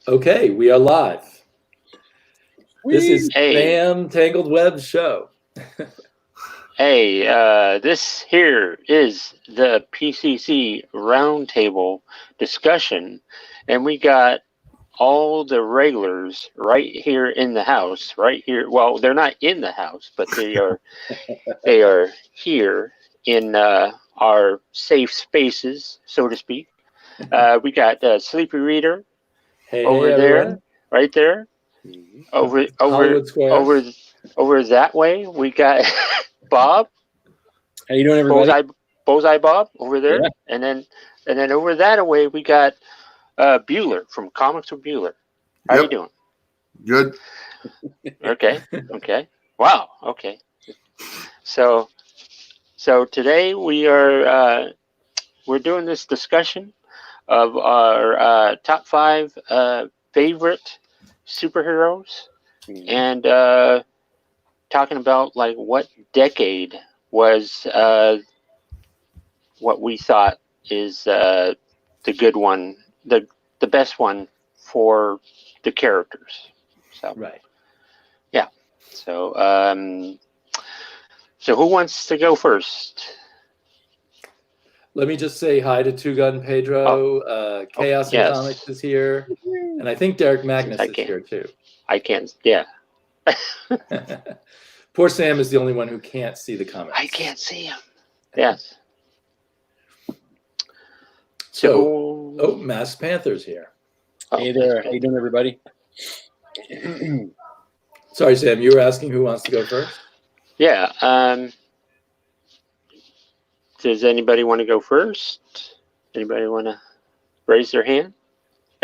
Okay, we are live. This is Hey. Sam Tangled Web Show. Hey, this here is the PCC Roundtable discussion, and we got all the regulars right here in the house, right here. Well, they're not in the house, but they are here in our safe spaces, so to speak. We got Sleepy Reader Hey, over there, everyone. right there. Over Hollywood Square. over that way, we got Bob. How you doing, everybody? Bullseye Bob over there, Yeah. and then over that away we got Bueller from Comics with Bueller. How you doing? Good. Okay. Wow. Okay. So today we're doing this discussion of our top 5 favorite superheroes, and talking about like what decade was what we thought is the good one, the best one for the characters. So Right. yeah. So so who wants to go first? Let me just say hi to Two Gun Pedro. Chaos yes. and Comics is here. And I think Derek Magnus is can. here too. I can't. Yeah. Poor Sam is the only one who can't see the comments. I can't see him. Yes. So, Masked Panther's here. Hey there. How you doing, everybody? Sorry, Sam, you were asking who wants to go first? Yeah. Does anybody want to go first? Anybody want to raise their hand?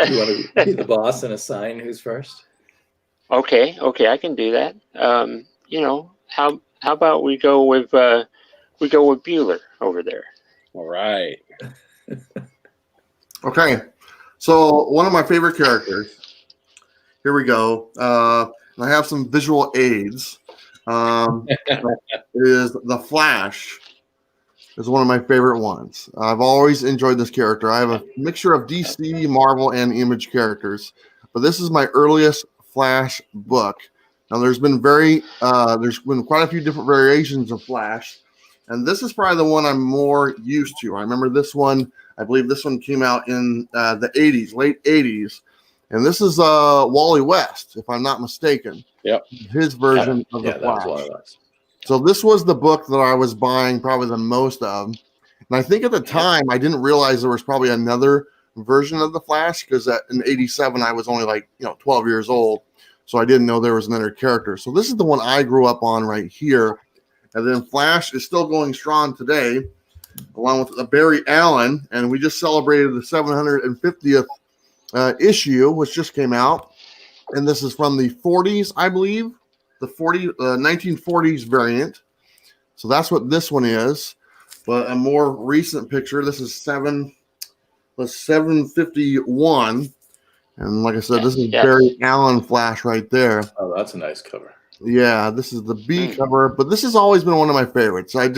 You want to be the boss and assign who's first? Okay, I can do that. How about we go with Bueller over there? All right. Okay. So one of my favorite characters. Here we go. And I have some visual aids. Is the Flash. Is one of my favorite ones. I've always enjoyed this character. I have a mixture of DC, Marvel, and Image characters, but this is my earliest Flash book. Now, there's been quite a few different variations of Flash, and this is probably the one I'm more used to. I remember this one. I believe this one came out in the 80s, late 80s, and this is Wally West, if I'm not mistaken. Yep. His version of the Flash. That was Wally West. So this was the book that I was buying probably the most of. And I think at the time, I didn't realize there was probably another version of the Flash, because in 87, I was only 12 years old. So I didn't know there was another character. So this is the one I grew up on right here. And then Flash is still going strong today, along with Barry Allen. And we just celebrated the 750th issue, which just came out. And this is from the 40s, I believe. The 1940s variant. So that's what this one is. But a more recent picture, this is 751. And like I said, this is Barry Allen Flash right there. Oh, that's a nice cover. Yeah, this is the B cover. But this has always been one of my favorites. I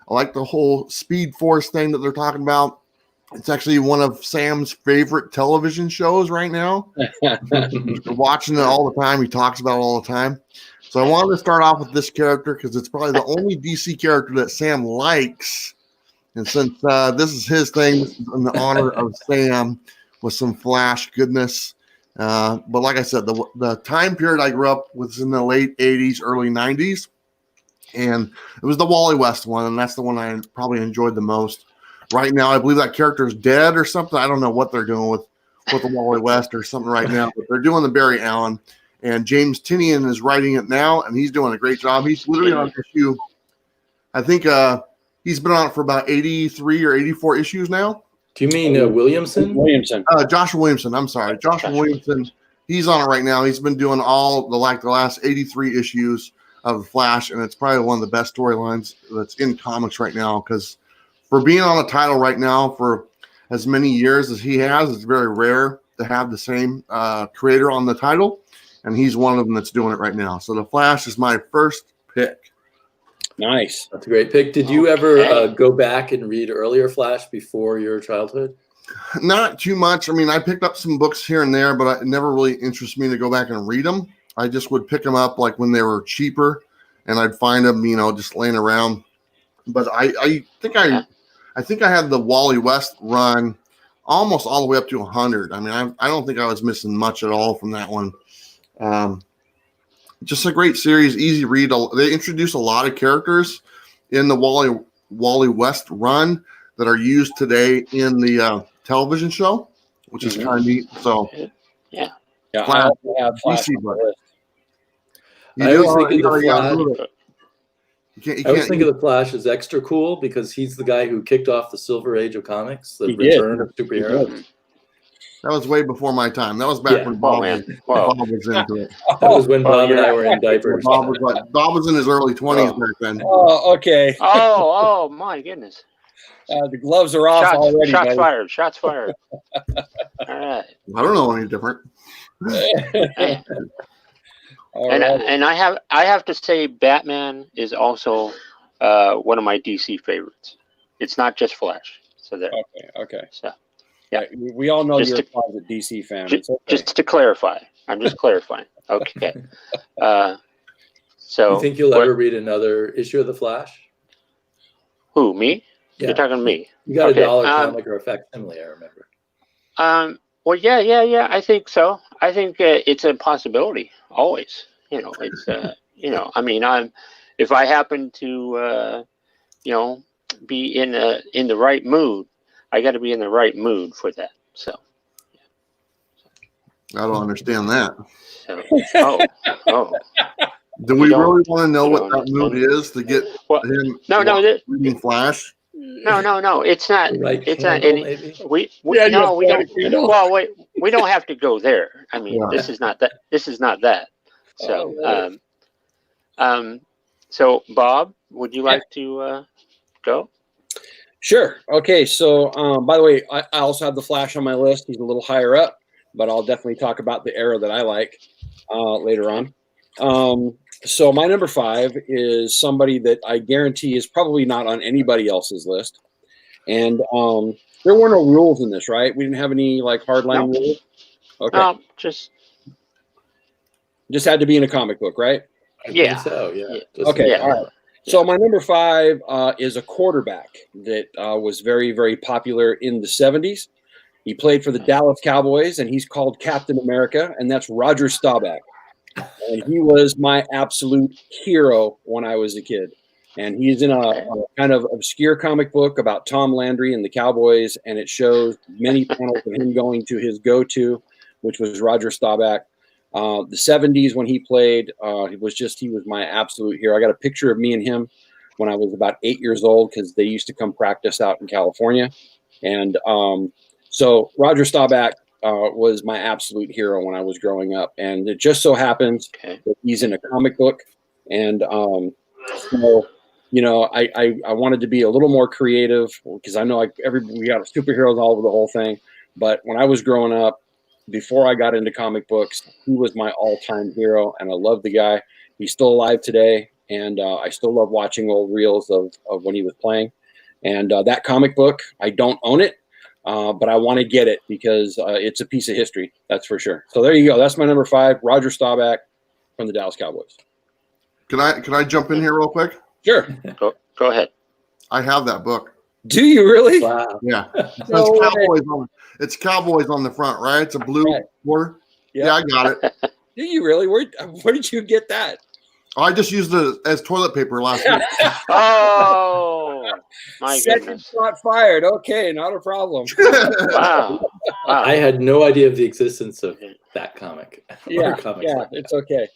like the whole Speed Force thing that they're talking about. It's actually one of Sam's favorite television shows right now. We're watching it all the time. He talks about it all the time. So I wanted to start off with this character because it's probably the only DC character that Sam likes. And since this is his thing, this is in the honor of Sam with some Flash goodness. But like I said, the time period I grew up was in the late 80s, early 90s. And it was the Wally West one, and that's the one I probably enjoyed the most. Right now, I believe that character is dead or something. I don't know what they're doing with the Wally West or something right now, but they're doing the Barry Allen. And James Tynion is writing it now, and he's doing a great job. He's literally on issue. I think he's been on it for about 83 or 84 issues now. Do you mean Williamson? Joshua Williamson. I'm sorry. Joshua Williamson. He's on it right now. He's been doing all the last 83 issues of the Flash, and it's probably one of the best storylines that's in comics right now, because for being on a title right now for as many years as he has, it's very rare to have the same creator on the title, and he's one of them that's doing it right now. So the Flash is my first pick. Nice. That's a great pick. Did you ever go back and read earlier Flash before your childhood? Not too much. I mean, I picked up some books here and there, but it never really interested me to go back and read them. I just would pick them up like when they were cheaper, and I'd find them, just laying around. But I think I had the Wally West run almost all the way up to 100. I mean, I don't think I was missing much at all from that one. Just a great series, easy read. They introduce a lot of characters in the Wally West run that are used today in the television show, which is kind of neat. So, yeah. Yeah, Flash, I also have Flash DC on my book. list. I always think of the Flash. You I always can't think of the Flash as extra cool because he's the guy who kicked off the Silver Age of comics, the He did. return of superheroes. that was way before my time. That was back when Bob was into it. That was when Bob and you're I were in diapers. Bob was in his early 20s back then. Oh, okay. Oh, my goodness. The gloves are off already. Shots buddy. fired. Shots fired. All right. I don't know any different. All And right. and I have to say Batman is also one of my DC favorites. It's not just Flash. So there. Okay. So Yeah, we all know Just you're to- a closet DC fan. ju- It's okay. just to clarify, I'm just clarifying. Okay. You So think you'll what- ever read another issue of the Flash? who, me? Yeah. You're talking to me. You got Okay, a dollar comic or a facsimile, I remember. Well, yeah. I think so. I think it's a possibility. Always, it's I mean, if I happen to, be in the right mood, I got to be in the right mood for that. So, I don't understand that. oh, Do we You don't- really want to know you what don't that movie is to get Well, him no, reading Flash? no. It's not. Right It's not candle, any. maybe? We Yeah, no, we yes, don't. right. Well, wait, we don't have to go there. I mean, Yeah. this is not that. This is not that. So, so Bob, would you like to go? Sure. Okay. So, by the way, I also have the Flash on my list. He's a little higher up, but I'll definitely talk about the era that I like later on. So my number 5 is somebody that I guarantee is probably not on anybody else's list. And there were no rules in this, right? We didn't have any like hardline No. rules. Okay. No, just Just had to be in a comic book, right? I Yeah. think so, yeah. Yeah. Just- Okay. Yeah. All right. So my number 5 is a quarterback that was very, very popular in the 70s. He played for the Dallas Cowboys, and he's called Captain America, and that's Roger Staubach. And he was my absolute hero when I was a kid. And he's in a kind of obscure comic book about Tom Landry and the Cowboys, and it shows many panels of him going to his go-to, which was Roger Staubach. The 70s when he played, he was my absolute hero. I got a picture of me and him when I was about 8 years old because they used to come practice out in California. And so Roger Staubach was my absolute hero when I was growing up. And it just so happens that he's in a comic book. And so, I wanted to be a little more creative because I know we got superheroes all over the whole thing. But when I was growing up, before I got into comic books, he was my all-time hero, and I love the guy. He's still alive today, and I still love watching old reels of when he was playing. And that comic book, I don't own it, but I want to get it because it's a piece of history, that's for sure. So there you go. That's my number 5, Roger Staubach from the Dallas Cowboys. Can I jump in here real quick? Sure. go ahead. I have that book. Do you really? Wow. Yeah. No way. It's Cowboys on the front, right? It's a blue Right. border. Yep. Yeah, I got it. Do you really? Where did you get that? I just used it as toilet paper last week. Oh, my Second goodness! shot fired. Okay, not a problem. Wow. I had no idea of the existence of that comic. or Yeah, comics yeah, like that. it's okay.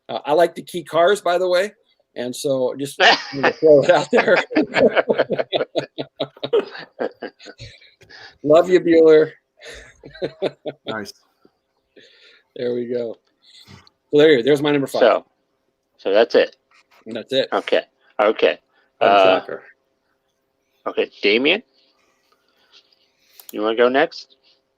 I like to key cars, by the way, and so just throw it out there. Love you, Bueller. Nice. There we go. So there's my number 5. So that's it. And that's it. Okay. What a shocker. Okay, Damien, you want to go next?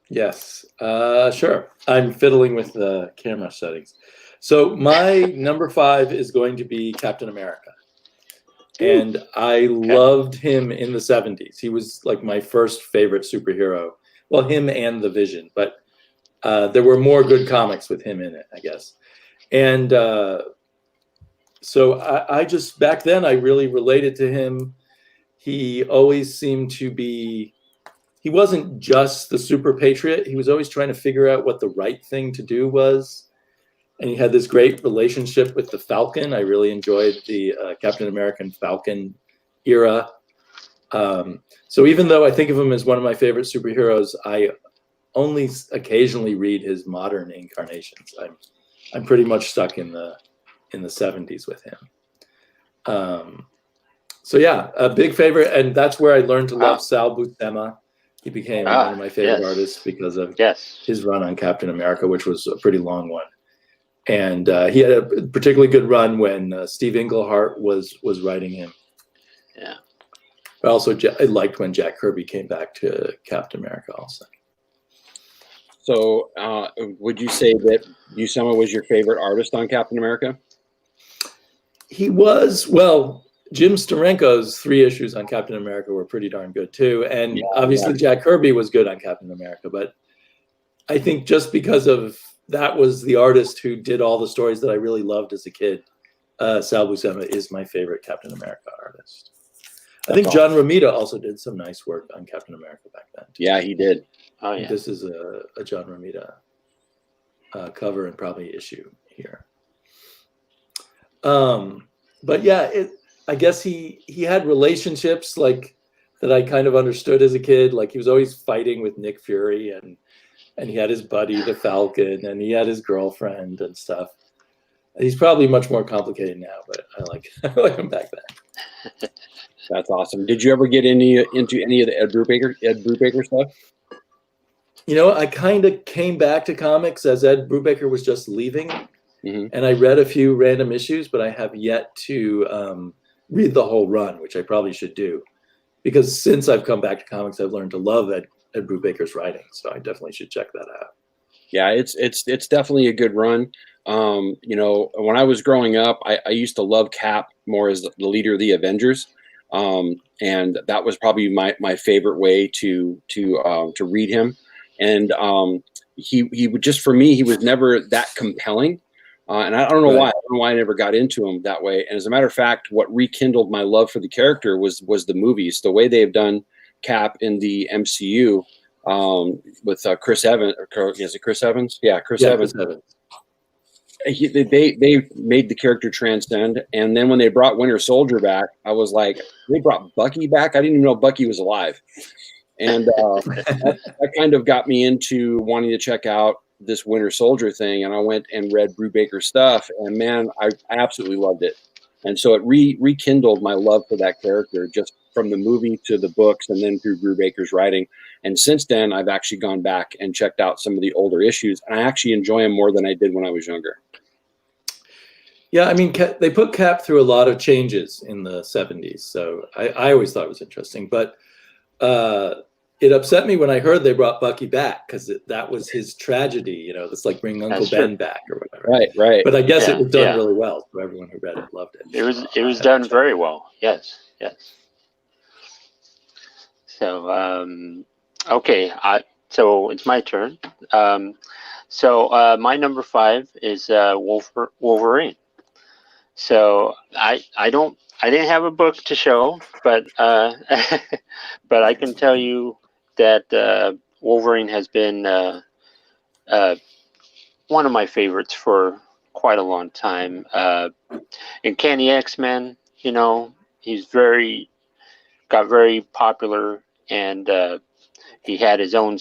Yes, sure. I'm fiddling with the camera settings. So my number 5 is going to be Captain America. And I loved him in the 70s. He was like my first favorite superhero well, him and the Vision, but there were more good comics with him in it, I guess. And so I just, back then, I really related to him. He always seemed to be, he wasn't just the super patriot. He was always trying to figure out what the right thing to do was. And he had this great relationship with the Falcon. I really enjoyed the Captain American Falcon era. So even though I think of him as one of my favorite superheroes, I only occasionally read his modern incarnations. I'm pretty much stuck in the 70s with him. So yeah, a big favorite, and that's where I learned to love Sal Buscema. He became one of my favorite artists because of his run on Captain America, which was a pretty long one. And he had a particularly good run when Steve Englehart was writing him. Yeah. But also, I liked when Jack Kirby came back to Captain America also. So would you say that Buscema was your favorite artist on Captain America? He was. Well, Jim Steranko's 3 issues on Captain America were pretty darn good too. And obviously Jack Kirby was good on Captain America. But I think just because of that was the artist who did all the stories that I really loved as a kid, Sal Buscema is my favorite Captain America artist. I think John Romita also did some nice work on Captain America back then, too. Yeah, he did. Oh, yeah. This is a John Romita cover and probably issue here. But yeah, I guess he had relationships like that I kind of understood as a kid. Like he was always fighting with Nick Fury, and he had his buddy, the Falcon, and he had his girlfriend and stuff. He's probably much more complicated now, but I like him back then. That's awesome. Did you ever get into any of the Ed Brubaker stuff? You know, I kind of came back to comics as Ed Brubaker was just leaving, and I read a few random issues, but I have yet to read the whole run, which I probably should do, because since I've come back to comics, I've learned to love Ed Brubaker's writing, so I definitely should check that out. Yeah, it's definitely a good run. You know, when I was growing up, I used to love Cap more as the leader of the Avengers. And that was probably my favorite way to read him. And he would just, for me, he was never that compelling. And I don't know why. I don't know why I never got into him that way. And as a matter of fact, what rekindled my love for the character was the movies. The way they've done Cap in the MCU with Chris Evans. Is it Chris Evans? Yeah, Chris Evans. They made the character transcend, and then when they brought Winter Soldier back, I was like, they brought Bucky back. I didn't even know Bucky was alive, and that kind of got me into wanting to check out this Winter Soldier thing. And I went and read Brubaker's stuff, and man, I absolutely loved it. And so it rekindled my love for that character, just from the movie to the books, and then through Brubaker's writing. And since then, I've actually gone back and checked out some of the older issues, and I actually enjoy them more than I did when I was younger. Yeah, I mean, they put Cap through a lot of changes in the 70s, so I always thought it was interesting. But it upset me when I heard they brought Bucky back, because that was his tragedy. You know, it's like bringing Uncle Ben back or whatever. Right. But I guess it was done really well. So everyone who read it loved it. It was done very well. Yes. So okay, so it's my turn. So my number 5 is Wolverine. So I didn't have a book to show, but but I can tell you that Wolverine has been one of my favorites for quite a long time. In Candy X-Men, you know, he's got very popular, and he had his own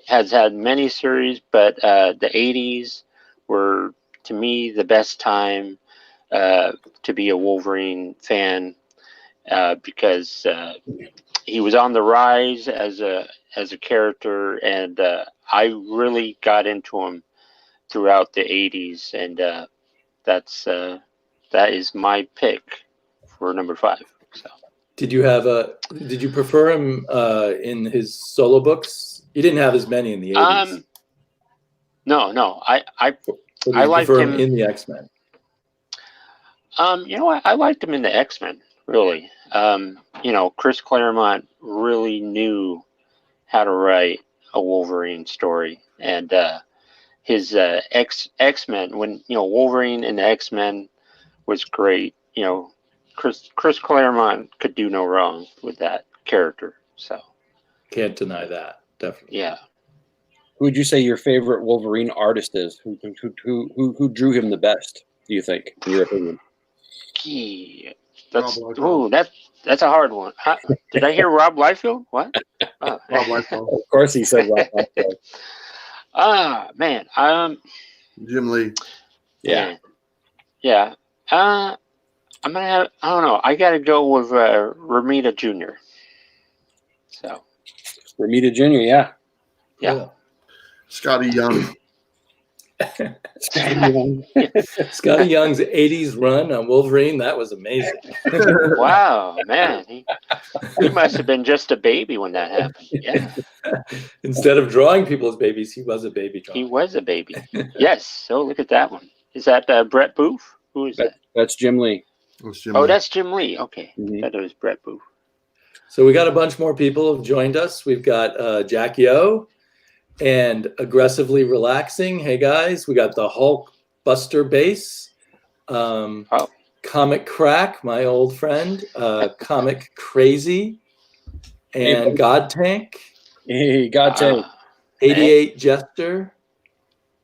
has had many series, but the 80s were, to me, the best time to be a Wolverine fan, because he was on the rise as a character, and I really got into him throughout the 80s, and that is my pick for number 5. So. Did you prefer him in his solo books? You didn't have as many in the 80s. No. I liked prefer him in the X-Men. You know what? I liked him in the X-Men, really. You know, Chris Claremont really knew how to write a Wolverine story, and his X-Men, when Wolverine and the X-Men was great. Chris Claremont could do no wrong with that character. So Can't deny that. Definitely. yeah. Who would you say your favorite Wolverine artist is? Who drew him the best? Do you think, in your opinion? Gee, that's Rob Liefeld. that's a hard one. Did I hear Rob Liefeld? What? Oh. Rob Liefeld. Of course, he said Rob Liefeld. Man. Jim Lee. Yeah. Yeah. I'm gonna have. I don't know. I gotta go with Ramita Jr. So. Ramita Jr. Yeah. Yeah. Cool. Scotty Young. Scotty Young's 80s run on Wolverine, that was amazing. Wow, man. He must have been just a baby when that happened. Yeah. Instead of drawing people as babies, he was a baby He drawing. was a baby. Yes. So look at that one. Is that Brett Booth? Who is that? That's Jim Lee. That's Jim Oh, Lee. that's Jim Lee. Okay. Mhm. I thought it was Brett Booth. So we got a bunch more people have joined us. We've got Jackie O and Aggressively Relaxing. Hey guys, we got the Hulk Buster Base. Comic Crack, my old friend. Comic Crazy. And God Tank. Hey, God tank. 88 Jester.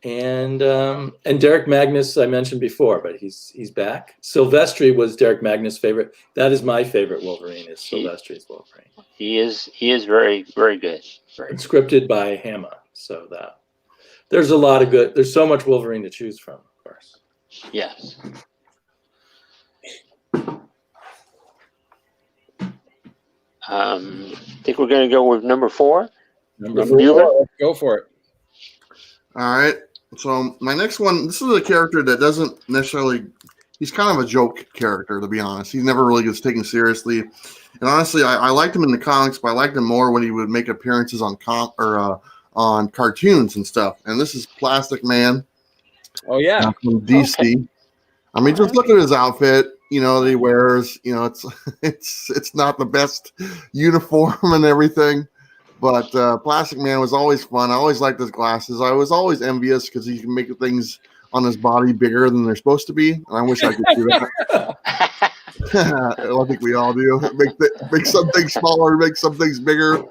And Derek Magnus I mentioned before, but he's back. Silvestri was Derek Magnus' favorite. That is my favorite Wolverine, is Silvestri's Wolverine. He is very, very good. Very It's scripted by Hama, so that there's a lot of good. There's so much Wolverine to choose from, of course. Yes. Think we're gonna go with number 4. Number Number 4. Bueller? Let's go for it. All right. So my next one, this is a character that doesn't necessarily, he's kind of a joke character, to be honest. He never really gets taken seriously. And honestly, I liked him in the comics, but I liked him more when he would make appearances on on cartoons and stuff. And this is Plastic Man Oh yeah. from DC. Okay. I mean, just look at his outfit, that he wears. It's not the best uniform and everything. But Plastic Man was always fun. I always liked his glasses. I was always envious because he can make things on his body bigger than they're supposed to be. And I wish I could do that. I think we all do. Make some things smaller, make some things bigger.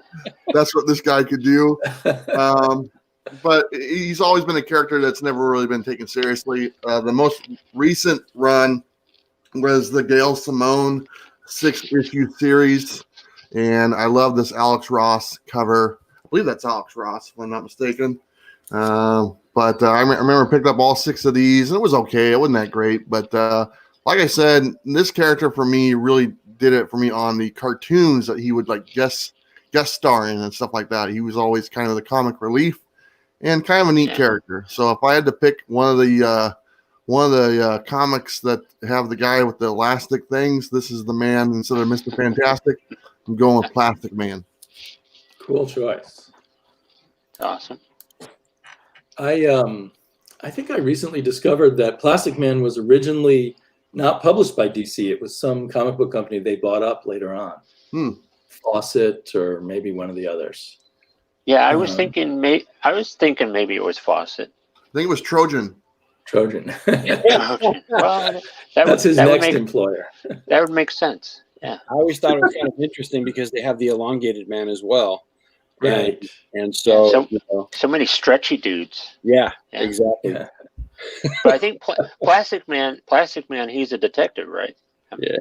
That's what this guy could do. But he's always been a character that's never really been taken seriously. The most recent run was the Gail Simone 6-issue series. And I love this Alex Ross cover. I believe that's Alex Ross, if I'm not mistaken. But I remember picking up all 6 of these, and it was okay. It wasn't that great. But like I said, this character for me really did it for me on the cartoons that he would like guest star in and stuff like that. He was always kind of the comic relief and kind of a neat character. So if I had to pick one of the comics that have the guy with the elastic things, this is the man instead of Mr. Fantastic. I'm going with Plastic Man. Cool choice. Awesome. I think I recently discovered that Plastic Man was originally not published by DC. It was some comic book company they bought up later on. Fawcett or maybe one of the others. Yeah, I was thinking maybe it was Fawcett. I think it was Trojan. Trojan. Well, That's his next employer. That would make sense. Yeah. I always thought it was kind of interesting because they have the elongated man as well. Right. And so, So many stretchy dudes. yeah, Yeah. exactly. Yeah. But I think Plastic Man, he's a detective, right? Yeah.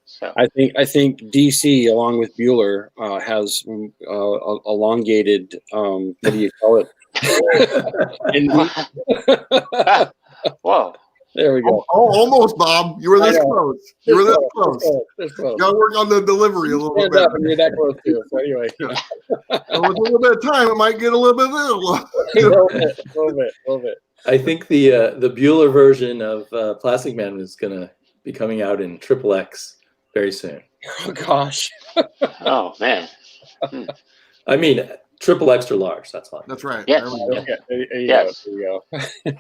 So I think DC, along with Bueller, has elongated. What do you call it? whoa. There we go. Oh, almost, Bob. You were this close. You were this close. This close. Got to work on the delivery a little Stand bit. up and you're that close too. So anyway, With a little bit of time, it might get a little bit a little bit. I think the Bueller version of Plastic Man is going to be coming out in XXX very soon. Oh gosh. Oh man. I mean, triple extra large. That's all. That's right. Yes. There we go. Okay. There you Yes. go. There you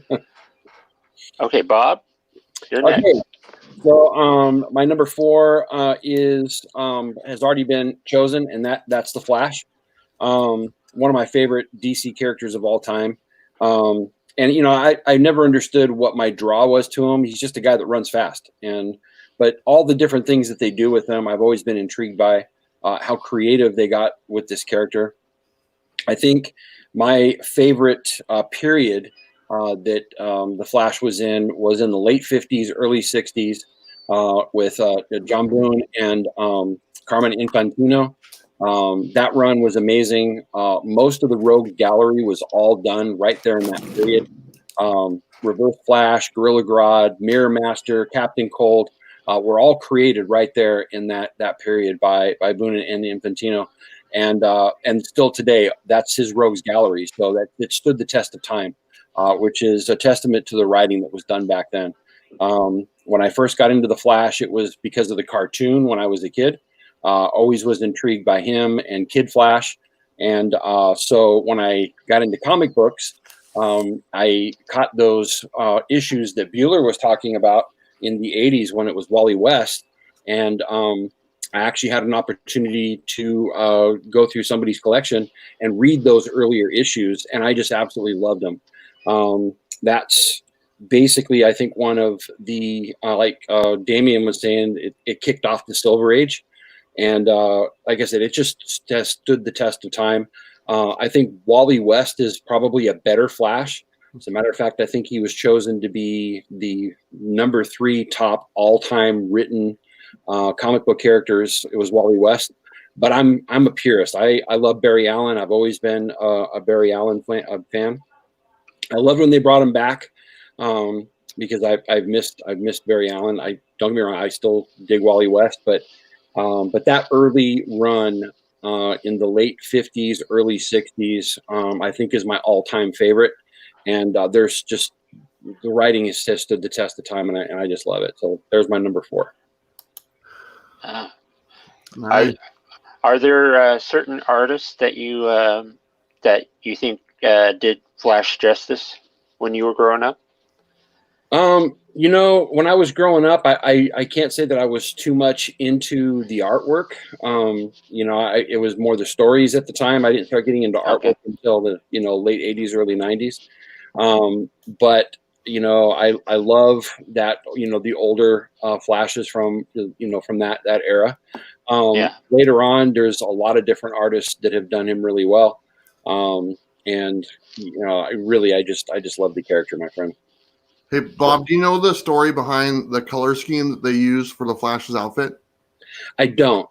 go. Okay, Bob. You're next. Okay. So my number 4 is has already been chosen, and that's the Flash. One of my favorite DC characters of all time. And you know, I never understood what my draw was to him. He's just a guy that runs fast, but all the different things that they do with him, I've always been intrigued by how creative they got with this character. I think my favorite period that the Flash was in the late 50s, early 60s with John Boone and Carmen Infantino. That run was amazing. Most of the Rogue Gallery was all done right there in that period. Reverse Flash, Gorilla Grodd, Mirror Master, Captain Cold were all created right there in that period by Boone and Infantino. And still today, that's his Rogues Gallery. So that it stood the test of time, which is a testament to the writing that was done back then. When I first got into the Flash, it was because of the cartoon when I was a kid. Always was intrigued by him and Kid Flash. And so when I got into comic books, I caught those issues that Bueller was talking about in the 80s when it was Wally West. And I actually had an opportunity to go through somebody's collection and read those earlier issues. And I just absolutely loved them. That's basically, I think, one of the, like Damian was saying, it kicked off the Silver Age. And like I said, it just stood the test of time. I think Wally West is probably a better Flash. As a matter of fact, I think he was chosen to be the number 3 top all-time written comic book characters. It was Wally West. But I'm a purist. I love Barry Allen. I've always been a Barry Allen fan. I loved when they brought him back because I've missed Barry Allen. Don't get me wrong, I still dig Wally West, but that early run in the late 50s, early 60s, I think is my all-time favorite. And there's just the writing has stood the test of time, and I just love it. So there's my number 4. Nice. Are there certain artists that you think did Flash justice when you were growing up? You know, when I was growing up, I can't say that I was too much into the artwork. You know, it was more the stories at the time. I didn't start getting into artwork until the late 80s, early 90s. But you know, I love that, the older Flashes from from that era. Later on, there's a lot of different artists that have done him really well. And I just love the character, my friend. Hey, Bob, do you know the story behind the color scheme that they used for the Flash's outfit? I don't.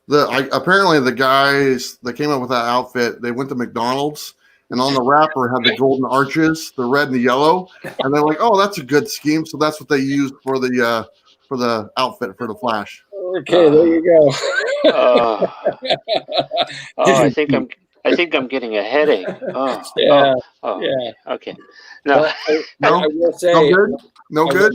Apparently the guys that came up with that outfit, they went to McDonald's, and on the wrapper had the golden arches, the red and the yellow, and they're like, "Oh, that's a good scheme." So that's what they used for the outfit for the Flash. Okay, there you go. I think I'm getting a headache. Yeah. Okay. No. I will say, No good.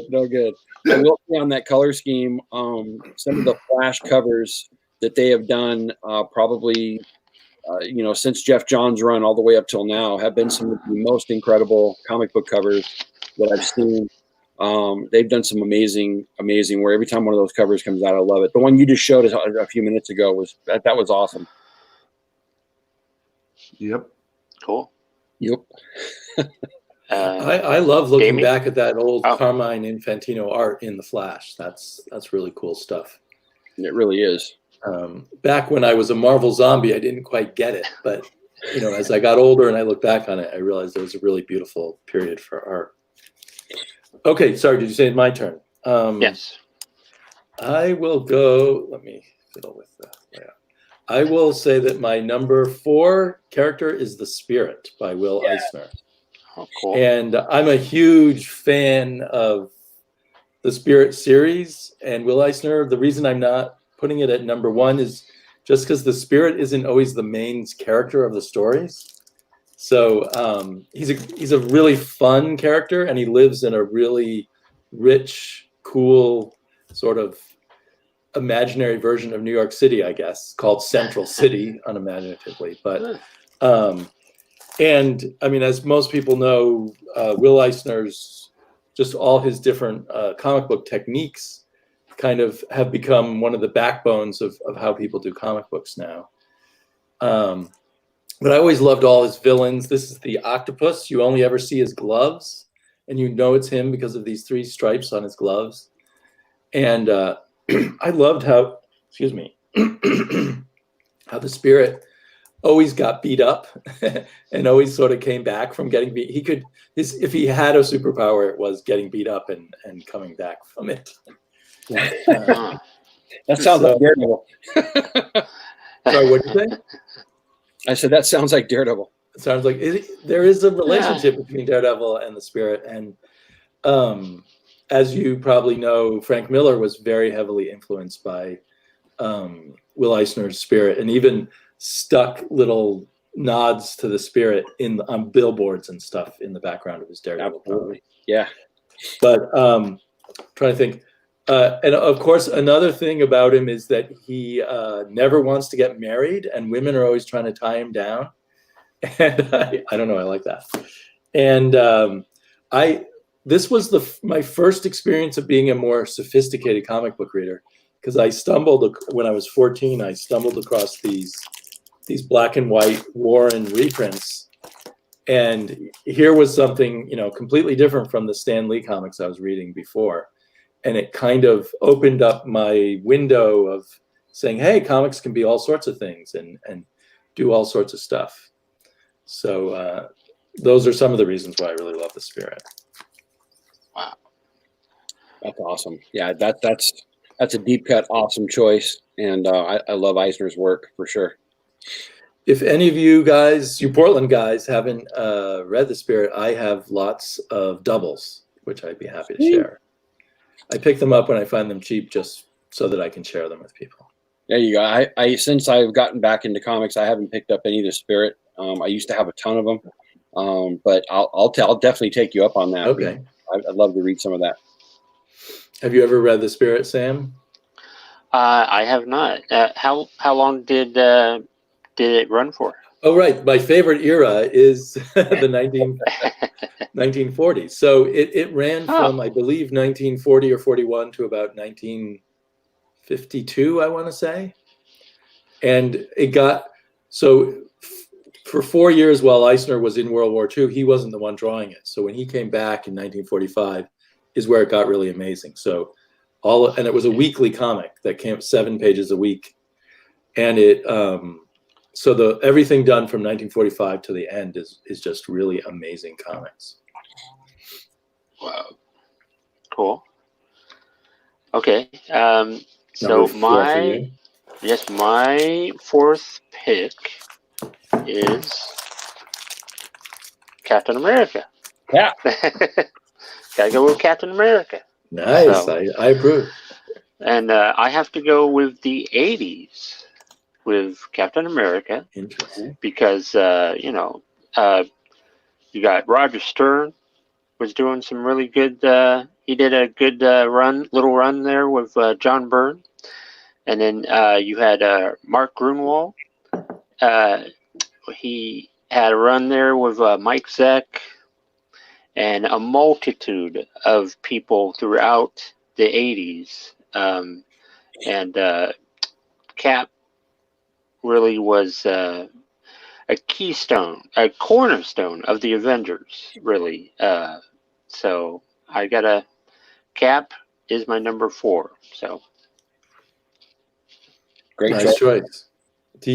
No good. I will say on that color scheme, some of the Flash covers that they have done, probably, since Jeff Johns' run all the way up till now, have been some of the most incredible comic book covers that I've seen. They've done some amazing, where every time one of those covers comes out, I love it. The one you just showed us a few minutes ago was awesome. Yep. Cool. Yep. I love looking Damien? back at that old Carmine Infantino art in the Flash. That's really cool stuff. It really is. Back when I was a Marvel zombie, I didn't quite get it, but as I got older and I look back on it, I realized it was a really beautiful period for art. Okay, sorry, did you say it's my turn? Yes. I will go. Let me fiddle with that. Yeah. I will say that my number 4 character is the Spirit by Will Eisner. Oh, cool. And I'm a huge fan of the Spirit series and Will Eisner. The reason I'm not putting it at number 1 is just because the Spirit isn't always the main character of the stories. So he's a really fun character, and he lives in a really rich, cool sort of imaginary version of New York City, I guess, called Central City, unimaginatively. But and I mean, as most people know, Will Eisner's just all his different comic book techniques kind of have become one of the backbones of how people do comic books now. But I always loved all his villains. This is the octopus. You only ever see his gloves, and you know it's him because of these 3 stripes on his gloves. And I loved how, excuse me, how the Spirit always got beat up and always sort of came back from getting beat. He could, if he had a superpower, it was getting beat up and coming back from it. Huh. That sounds like Daredevil. Sorry, what did you say? I said that sounds like Daredevil. It sounds like there is a relationship between Daredevil and the Spirit. And as you probably know, Frank Miller was very heavily influenced by Will Eisner's Spirit, and even stuck little nods to the Spirit on billboards and stuff in the background of his Daredevil. Absolutely. Yeah. But trying to think. And of course, another thing about him is that he never wants to get married, and women are always trying to tie him down. And I don't know, I like that. And this was my first experience of being a more sophisticated comic book reader, because when I was 14, I stumbled across these black and white Warren reprints. And here was something, completely different from the Stan Lee comics I was reading before. And it kind of opened up my window of saying, hey, comics can be all sorts of things and do all sorts of stuff. So those are some of the reasons why I really love the Spirit. Wow. That's awesome. Yeah, that's a deep cut, awesome choice. And I love Eisner's work for sure. If any of you guys, you Portland guys, haven't read the Spirit, I have lots of doubles, which I'd be happy to share. I pick them up when I find them cheap, just so that I can share them with people. There you go. I since I've gotten back into comics, I haven't picked up any of the Spirit. I used to have a ton of them, but I'll definitely take you up on that. Okay. I'd love to read some of that. Have you ever read the Spirit, Sam? I have not. How long did it run for? Oh, right. My favorite era is the 1940s. So it ran from, I believe, 1940 or 41 to about 1952, I want to say. And it got, for 4 years while Eisner was in World War II, he wasn't the one drawing it. So when he came back in 1945 is where it got really amazing. So and it was a weekly comic that came 7 pages a week. And it, so everything done from 1945 to the end is just really amazing comics. Wow. Cool. Okay. So my 4th pick is Captain America. Yeah. Gotta go with Captain America. Nice. So, I approve. And I have to go with the 80s with Captain America. Interesting. Because, you got Roger Stern was doing some really good, he did a good little run there with John Byrne. And then you had Mark Gruenwald. He had a run there with Mike Zeck and a multitude of people throughout the 80s. And Cap really was a cornerstone of the Avengers, really. So I got Cap is my number 4. So great Nice choice. Do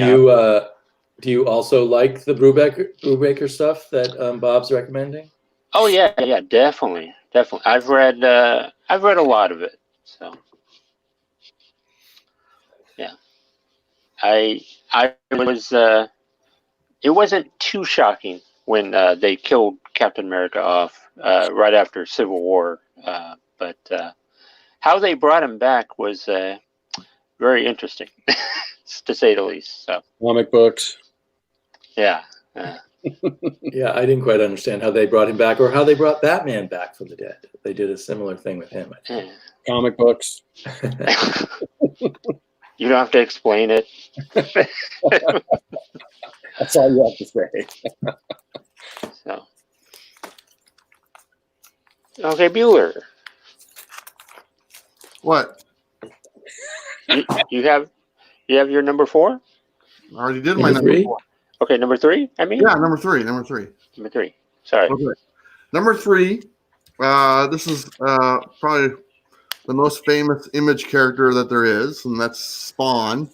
you also like the Brubaker stuff that Bob's recommending? Oh yeah, definitely. I've read a lot of it. So yeah, I was. It wasn't too shocking when they killed Captain America off right after Civil War, but how they brought him back was very interesting, to say the least. So comic books. Yeah. Yeah, I didn't quite understand how they brought him back or how they brought Batman back from the dead. They did a similar thing with him. Comic books. You don't have to explain it. That's all you have to say. So. Okay, Bueller. What? You have your number 4? I already did my Number number three? 4. Okay, number 3. I mean, Yeah, number three. number 3. Sorry. Okay. Number 3. This is probably the most famous Image character that there is, and that's Spawn.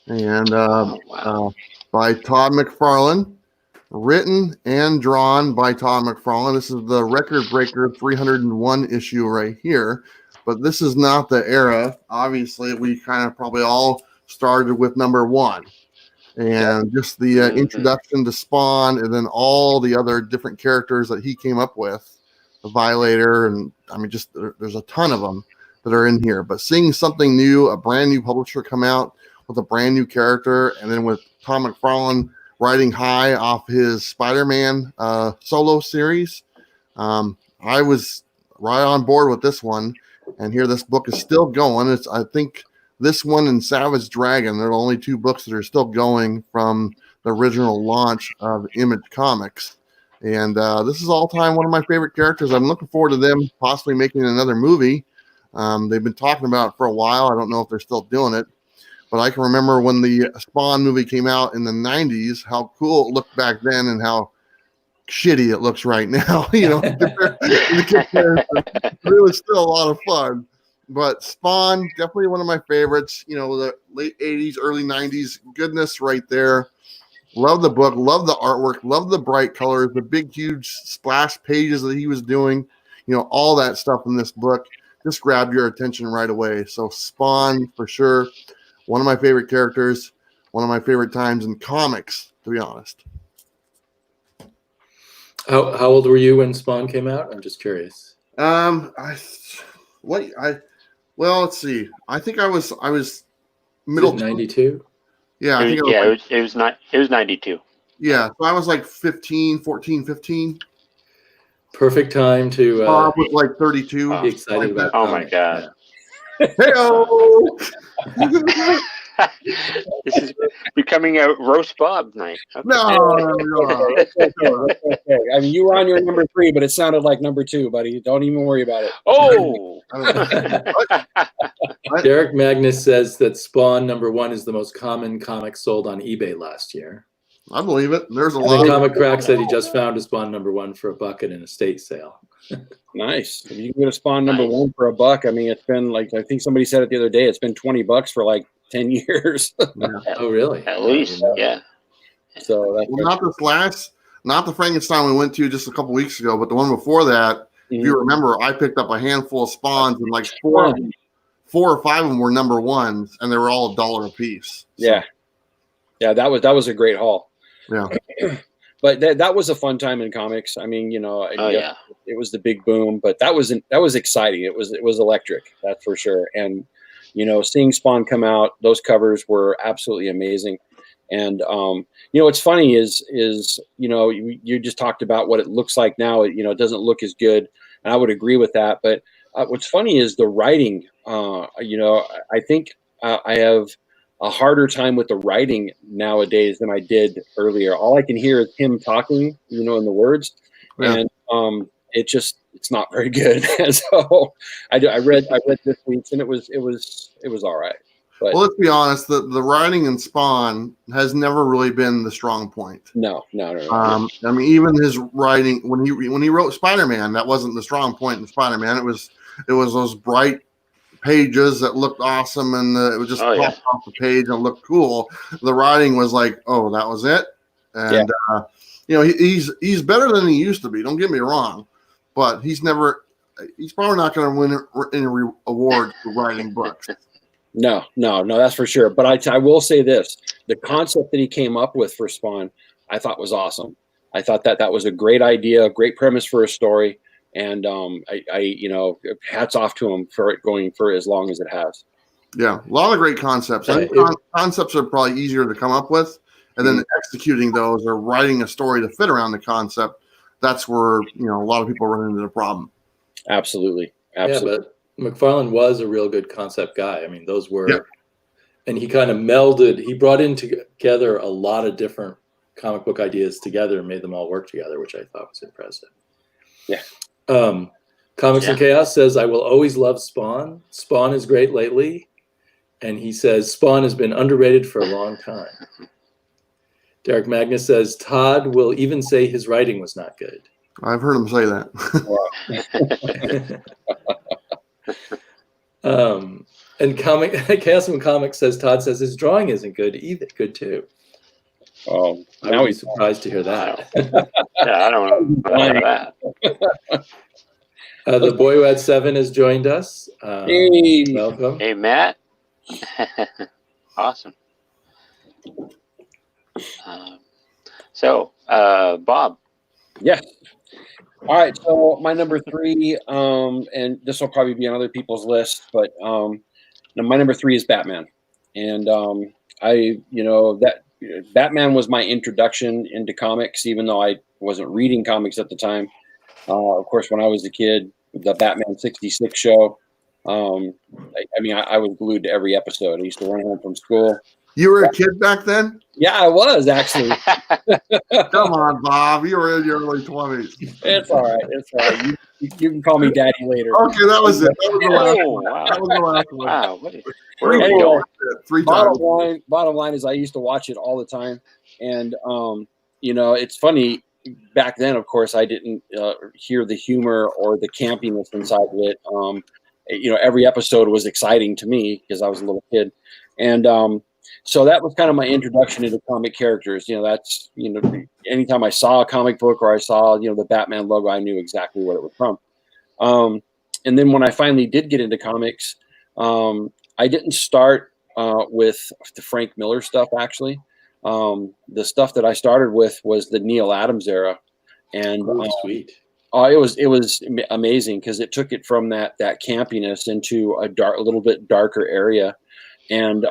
And Oh, wow. by Todd McFarlane, written and drawn by Todd McFarlane. This is the record breaker 301 issue right here. But this is not the era. Obviously, we kind of probably all started with number 1. And just the introduction to Spawn, and then all the other different characters that he came up with, the Violator, and I mean, just there's a ton of them that are in here. But seeing something new, a brand new publisher come out with a brand new character, and then with Tom McFarlane riding high off his Spider-Man solo series, I was right on board with this one. And here, this book is still going. I think this one and Savage Dragon, they're the only 2 books that are still going from the original launch of Image Comics. And this is all time one of my favorite characters. I'm looking forward to them possibly making another movie. They've been talking about it for a while. I don't know if they're still doing it. But I can remember when the Spawn movie came out in the 90s, how cool it looked back then and how shitty it looks right now. You know, it was still a lot of fun. But Spawn, definitely one of my favorites. You know, the late 80s, early 90s goodness right there. Love the book, love the artwork, love the bright colors, the big, huge splash pages that he was doing. You know, all that stuff in this book just grabbed your attention right away. So Spawn, for sure, one of my favorite characters, one of my favorite times in comics, to be honest. How old were you when Spawn came out? I'm just curious. Well, let's see. I think I was middle 92. Yeah, I think I was it was 92. Yeah, so I was like 15. Perfect time to Bob was like 32. be excited about. Oh my comics. God. Hey-o! This is becoming a roast Bob night. Okay. No. Okay. I mean, you were on your number 3, but it sounded like number 2, buddy. Don't even worry about it. Oh. Derek Magnus says that Spawn #1 is the most common comic sold on eBay last year. I believe it. There's a And lot. then Comic Crack said he just found a Spawn #1 for $1 at an estate sale. Nice. If you can get a Spawn #1 for $1, I mean, it's been like, I think somebody said it the other day, it's been $20 for like 10 years. Oh, really? At least, yeah. So that's Not the Frankenstein we went to just a couple weeks ago, but the one before that. If you remember, I picked up a handful of Spawns, and like 4 or 5 of them were #1s, and they were all $1 a piece. So, yeah, that was a great haul. yeah. But that was a fun time in comics. I mean, you know, it was the big boom, but that was exciting. It was electric, that's for sure. And you know, seeing Spawn come out, those covers were absolutely amazing. And you know, what's funny is you know, you just talked about what it looks like now. You know, it doesn't look as good, and I would agree with that. But what's funny is the writing. You know, I think I have a harder time with the writing nowadays than I did earlier. All I can hear is him talking, you know, in the words, and it's not very good. So I read this week's, and it was all right. But well, let's be honest. The writing in Spawn has never really been the strong point. No. I mean, even his writing when he wrote Spider-Man, that wasn't the strong point in Spider-Man. It was those bright pages that looked awesome, and it was just popped off the page and looked cool. The writing was like, oh, that was it. And you know, he's better than he used to be. Don't get me wrong, but he's probably not going to win any award for writing books. No, that's for sure. But I will say this: the concept that he came up with for Spawn, I thought was awesome. I thought that was a great idea, a great premise for a story, and I you know, hats off to him for it going for as long as it has. Yeah, a lot of great concepts. I think concepts are probably easier to come up with, and then executing those or writing a story to fit around the concept. That's where, you know, a lot of people run into the problem. Absolutely. Yeah, but McFarlane was a real good concept guy. I mean, those were, and he kind of melded. He brought in together a lot of different comic book ideas together and made them all work together, which I thought was impressive. Yeah. Comics and Chaos says, I will always love Spawn. Spawn is great lately. And he says, Spawn has been underrated for a long time. Derek Magnus says, Todd will even say his writing was not good. I've heard him say that. And Chaos Comics says, Todd says his drawing isn't good either. Good too. Oh, I now would be he's surprised to hear that. Yeah, I don't know about that. The boy who had 7 has joined us. Hey. Welcome. Hey, Matt. Awesome. Bob. Yes. All right. So my number 3, and this will probably be on other people's list, but my number 3 is Batman, and that Batman was my introduction into comics, even though I wasn't reading comics at the time. Of course, when I was a kid, the Batman '66 show. I was glued to every episode. I used to run home from school. You were a kid back then? Yeah, I was actually. Come on, Bob. You were in your early 20s. It's all right. It's all right. You can call me Daddy later. Okay, that was it. That was the last Oh, one. wow. That was the last one. Wow. Where are we Anyway, going? 3 times. Bottom line is I used to watch it all the time. And, it's funny. Back then, of course, I didn't hear the humor or the campiness inside of it. Every episode was exciting to me because I was a little kid. And so that was kind of my introduction into comic characters. That's, anytime I saw a comic book or I saw, the Batman logo, I knew exactly what it was from. And then when I finally did get into comics, I didn't start with the Frank Miller stuff, actually. The stuff that I started with was the Neil Adams era. And Sweet. it was amazing because it took it from that campiness into a little bit darker area. And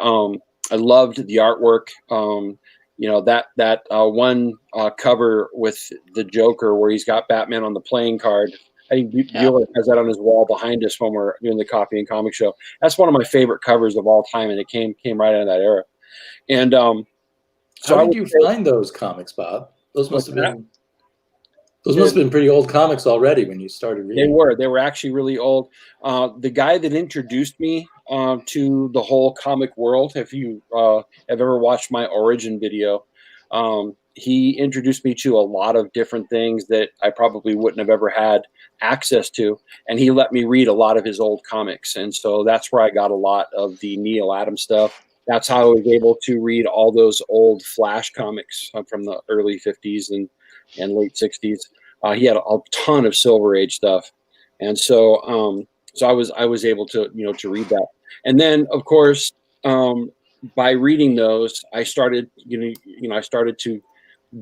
I loved the artwork. That one cover with the Joker where he's got Batman on the playing card. I think Bueller has that on his wall behind us when we're doing the Coffee and Comic Show. That's one of my favorite covers of all time, and it came right out of that era. And how did you find those comics, Bob? Those must have been pretty old comics already when you started reading. They were actually really old. The guy that introduced me to the whole comic world, if you have ever watched my origin video, he introduced me to a lot of different things that I probably wouldn't have ever had access to, and he let me read a lot of his old comics. And so that's where I got a lot of the Neil Adams stuff. That's how I was able to read all those old Flash comics from the early 50s and late 60s. He had a ton of Silver Age stuff, and so I was able to to read that. And then of course by reading those, I started to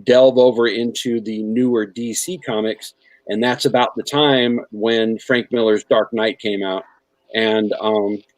delve over into the newer DC comics, and that's about the time when Frank Miller's Dark Knight came out. And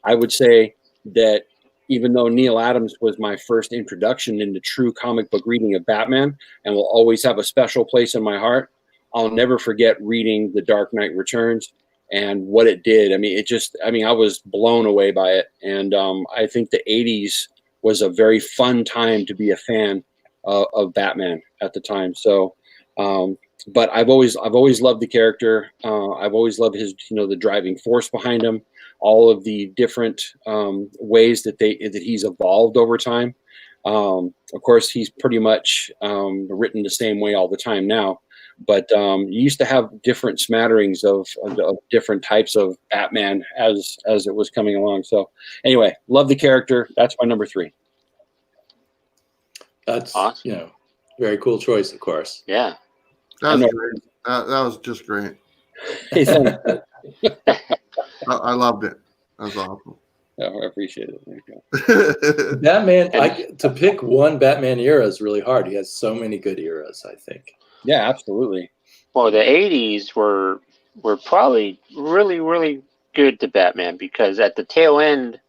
I would say that even though Neil Adams was my first introduction into true comic book reading of Batman and will always have a special place in my heart, I'll never forget reading The Dark Knight Returns and what it did. I was blown away by it. And I think the 80s was a very fun time to be a fan of Batman at the time. So, but I've always loved the character. I've always loved his, the driving force behind him, all of the different ways that he's evolved over time. Of course, he's pretty much written the same way all the time now. But you used to have different smatterings of different types of Batman as it was coming along. So anyway, love the character. That's my number 3. That's awesome. Very cool choice, of course. Yeah. That was great. That was just great. I loved it. That was awesome. Yeah, I appreciate it. There you go. Batman, to pick one Batman era is really hard. He has so many good eras, I think. Yeah, absolutely. Well, the 80s were probably really, really good to Batman because at the tail end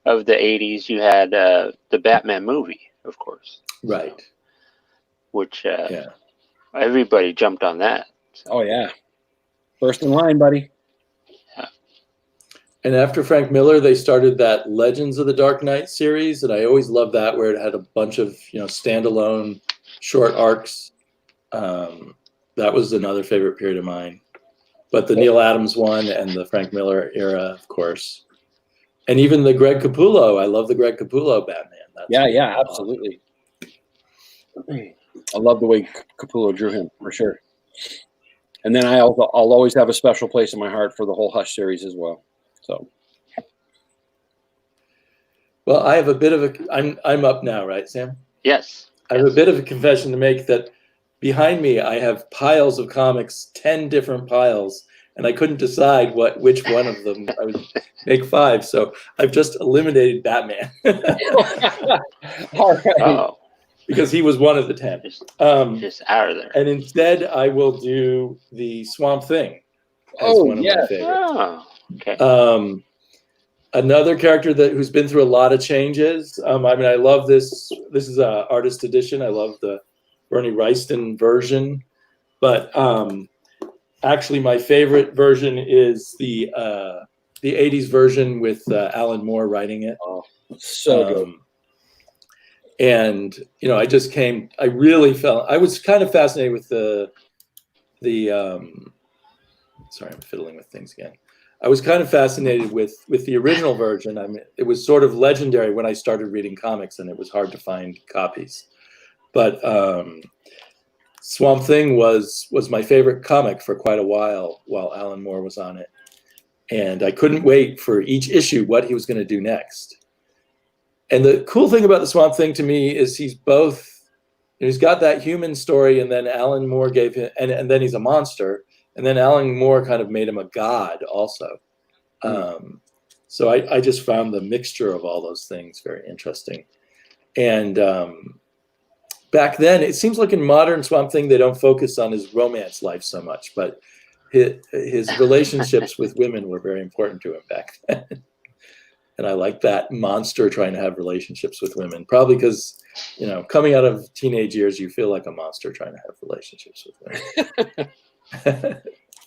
of the 80s, you had the Batman movie, of course. Right. Which everybody jumped on that. So. Oh, yeah. First in line, buddy. Yeah. And after Frank Miller, they started that Legends of the Dark Knight series, and I always loved that, where it had a bunch of standalone short arcs. That was another favorite period of mine. But the Neil Adams one and the Frank Miller era, of course. And even the Greg Capullo, I love the Greg Capullo Batman. That's Yeah, awesome. absolutely. I love the way Capullo drew him, for sure. And then I'll always have a special place in my heart for the whole Hush series as well. So, Well, I have a bit of a. I'm up now, right, Sam? Yes. I have a bit of a confession to make that behind me I have piles of comics, 10 different piles, and I couldn't decide which one of them I would make 5. So I've just eliminated Batman all right. Oh, because he was one of the 10. just out of there. And instead I will do the Swamp Thing as Oh, one of my yes. favorites. Oh, okay. Another character who's been through a lot of changes. I mean, I love this. This is a artist edition. I love the Bernie Wrightson version, but actually, my favorite version is the '80s version with Alan Moore writing it. Oh, so good. And I really felt I was kind of fascinated with the sorry, I'm fiddling with things again. I was kind of fascinated with the original version. I mean, it was sort of legendary when I started reading comics, and it was hard to find copies. But Swamp Thing was my favorite comic for quite a while Alan Moore was on it, and I couldn't wait for each issue what he was going to do next. And the cool thing about the Swamp Thing to me is he's got that human story, and then Alan Moore gave him, and then he's a monster. And then Alan Moore kind of made him a god also. So I just found the mixture of all those things very interesting. And back then, it seems like in modern Swamp Thing, they don't focus on his romance life so much, but his relationships with women were very important to him back then. And I like that monster trying to have relationships with women, probably because, coming out of teenage years, you feel like a monster trying to have relationships with women.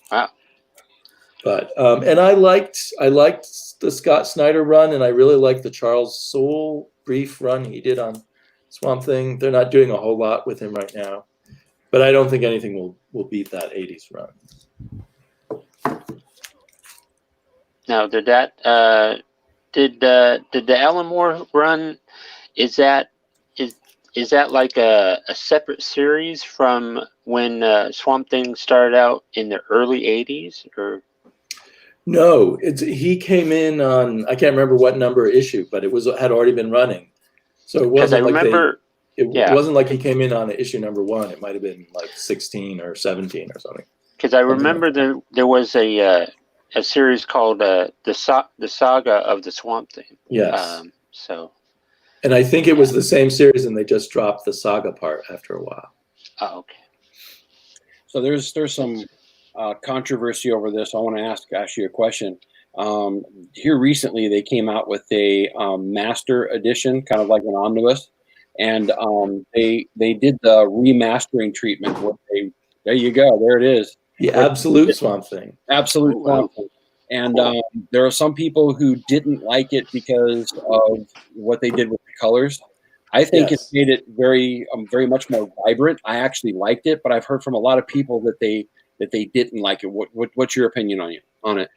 Wow. But and I liked the Scott Snyder run, and I really liked the Charles Soule brief run he did on Swamp Thing. They're not doing a whole lot with him right now, but I don't think anything will beat that '80s run. Now, did the Alan Moore run? Is that like a separate series from when Swamp Thing started out in the early '80s, or? No, he came in on, I can't remember what number issue, but had already been running. So it wasn't it wasn't like he came in on issue number 1. It might have been like 16 or 17 or something. Because I remember there was a series called the Saga of the Swamp Thing. Yes. And I think it was the same series, and they just dropped the saga part after a while. Oh, okay. So there's some controversy over this. I want to ask you a question. Here recently, they came out with a master edition, kind of like an omnibus, and they did the remastering treatment. There you go. There it is. The absolute Swamp Thing. Absolute Swamp Thing. And there are some people who didn't like it because of what they did with the colors. I think it's made it very much more vibrant. I actually liked it, but I've heard from a lot of people that they didn't like it. What's your opinion on it?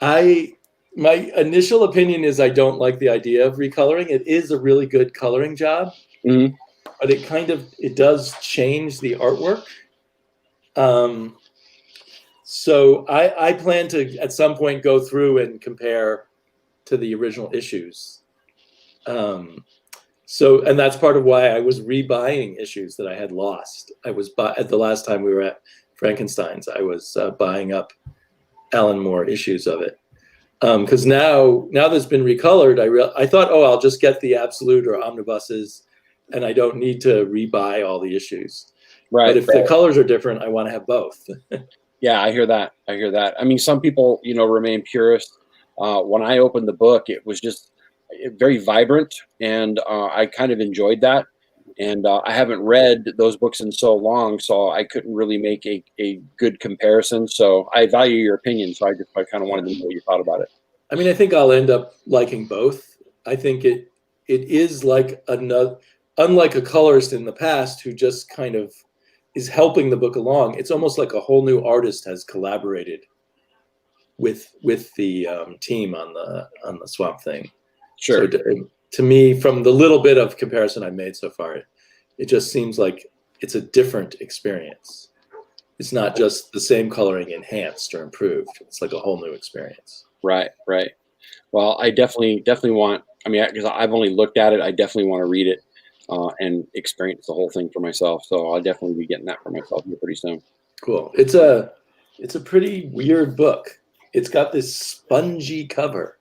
My initial opinion is I don't like the idea of recoloring. It is a really good coloring job, but it does change the artwork. So I plan to at some point go through and compare to the original issues. And that's part of why I was rebuying issues that I had lost. I was at the last time we were at Frankenstein's, I was buying up Alan Moore issues of it. Because now that's been recolored, I thought, I'll just get the absolute or omnibuses, and I don't need to rebuy all the issues. Right. But if the colors are different, I want to have both. Yeah, I hear that. I mean, some people, remain purists. When I opened the book, it was just very vibrant, and I kind of enjoyed that. And I haven't read those books in so long, so I couldn't really make a good comparison. So I value your opinion, so I kind of wanted to know what you thought about it. I mean, I think I'll end up liking both. I think it is like unlike a colorist in the past who just kind of is helping the book along. It's almost like a whole new artist has collaborated with the team on the Swamp Thing. Sure. So to me, from the little bit of comparison I made so far, it just seems like it's a different experience. It's not just the same coloring enhanced or improved. It's like a whole new experience. Right. Well, I definitely want. I mean, because I've only looked at it, I definitely want to read it and experience the whole thing for myself. So I'll definitely be getting that for myself here pretty soon. Cool. It's a pretty weird book. It's got this spongy cover,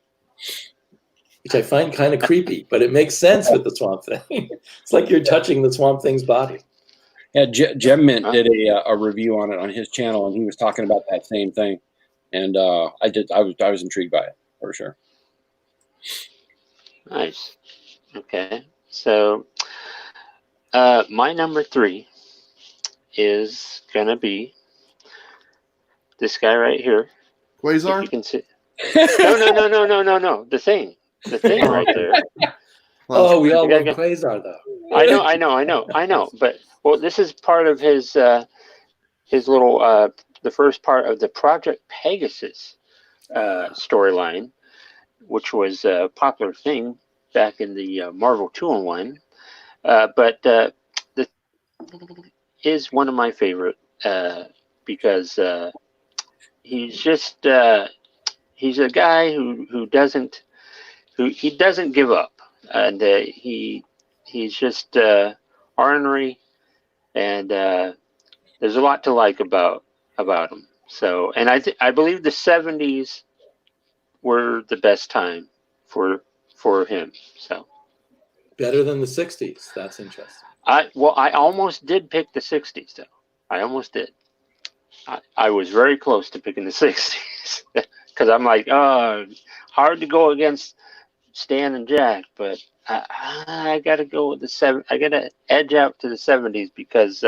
which I find kind of creepy, but it makes sense with the Swamp Thing. It's like you're touching the Swamp Thing's body. Yeah, Gem Mint did a review on it on his channel, and he was talking about that same thing. And I was intrigued by it for sure. Nice. Okay. So my number 3 is going to be this guy right here. If you Quasar? can see. No. The thing right there. Oh, we all Yeah, love yeah. Quasar, though. I know. But well, this is part of his little the first part of the Project Pegasus storyline, which was a popular thing back in the Marvel 2-in-1. But the is one of my favorite because he's just he's a guy who doesn't give up, and he's just ornery, and there's a lot to like about him. So, and I believe the 70s were the best time for him. So Better than the 60s. That's interesting. I almost did pick the 60s though. I almost did. I was very close to picking the 60s because I'm like, hard to go against Stan and Jack, but I got to go with the I got to edge out to the 70s because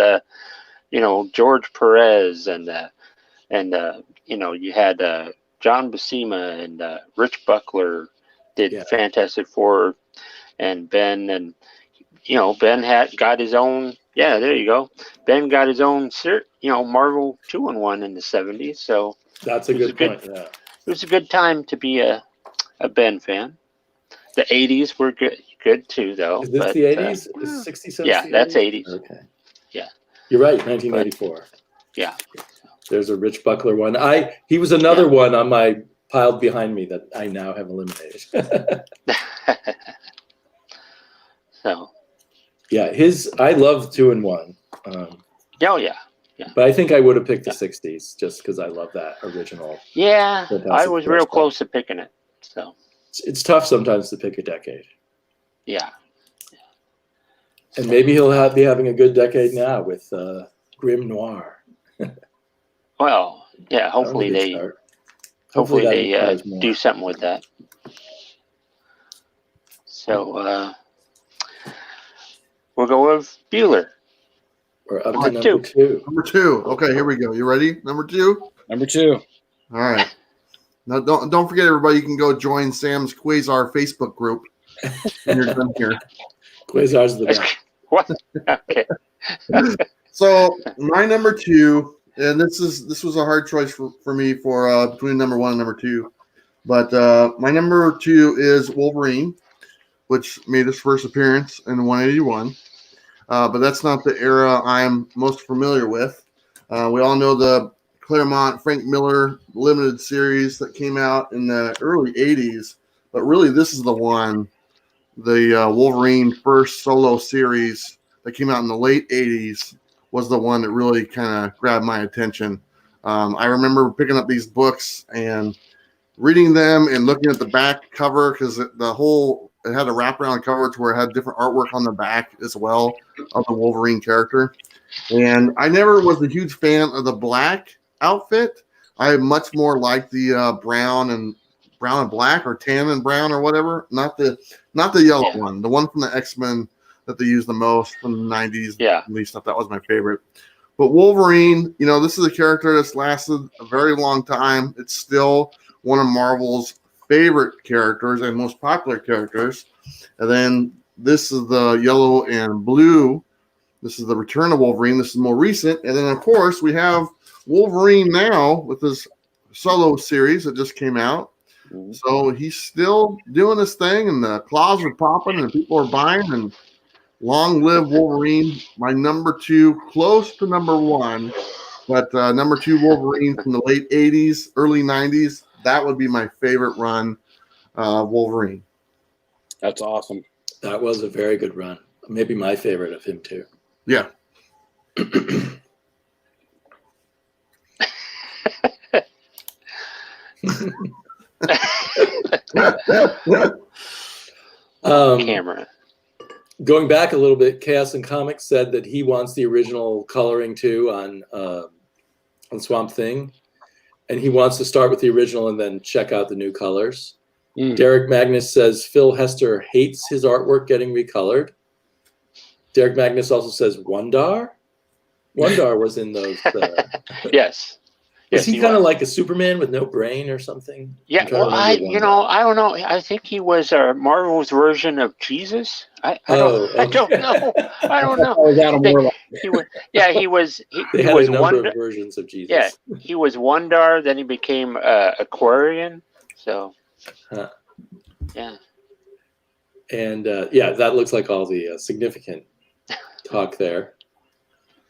George Perez and you had John Buscema and Rich Buckler did Fantastic Four, and Ben had got his own. Yeah, there you go. Ben got his own, Marvel 2-in-1 in the 70s. So that's a good point. Yeah. It was a good time to be a Ben fan. The 80s were good too, though. Is this the 80s? Is 67? Yeah, that's 80s. Okay. Yeah. You're right, 1984. Yeah. There's a Rich Buckler one. He was another one on my piled behind me that I now have eliminated. So. Yeah, I love 2-in-1. Oh yeah. But I think I would have picked the 60s just because I love that original. Yeah, I was real close to picking it. So. It's tough sometimes to pick a decade. Yeah. And maybe he'll be having a good decade now with Grim Noir. Well, yeah. Hopefully they do something with that. So we'll go with Bueller. We're up to number 2. Number 2. Okay, here we go. You ready? Number 2. Number 2. All right. Now, don't forget, everybody. You can go join Sam's Quasar Facebook group when you're done here. Quasar's the best. What? Okay. So my number 2, and this was a hard choice for me for between number 1 and number 2, but my number 2 is Wolverine, which made his first appearance in 181. But that's not the era I'm most familiar with. We all know the Claremont Frank Miller limited series that came out in the early 80s, but really this is the one, the Wolverine first solo series that came out in the late 80s was the one that really kind of grabbed my attention. I remember picking up these books and reading them and looking at the back cover because it had a wraparound cover to where it had different artwork on the back as well of the Wolverine character. And I never was a huge fan of the black outfit. I much more liked the brown and black or tan and brown or whatever. Not the yellow one, the one from the X-Men that they used the most from the 90s. Yeah. At least that was my favorite. But Wolverine, this is a character that's lasted a very long time. It's still one of Marvel's favorite characters and most popular characters. And then this is the yellow and blue. This is the Return of Wolverine. This is more recent. And then, of course, we have Wolverine now with his solo series that just came out. So he's still doing his thing, and the claws are popping, and people are buying. And long live Wolverine, my number 2, close to number 1, but number 2 Wolverine from the late '80s, early '90s. That would be my favorite run, Wolverine. That's awesome. That was a very good run. Maybe my favorite of him too. Yeah. Camera. Going back a little bit, Chaos and Comics said that he wants the original coloring too on Swamp Thing, and he wants to start with the original and then check out the new colors. Derek Magnus says Phil Hester hates his artwork getting recolored. Derek Magnus also says Wondar. Wondar was in those. Yes. Is he kind of like a Superman with no brain or something? Yeah, well, I don't know. I think he was Marvel's version of Jesus. I don't know. I don't know. He was a number of versions of Jesus. Yeah, he was Wondar, then he became Aquarian. So, yeah. And that looks like all the significant talk there.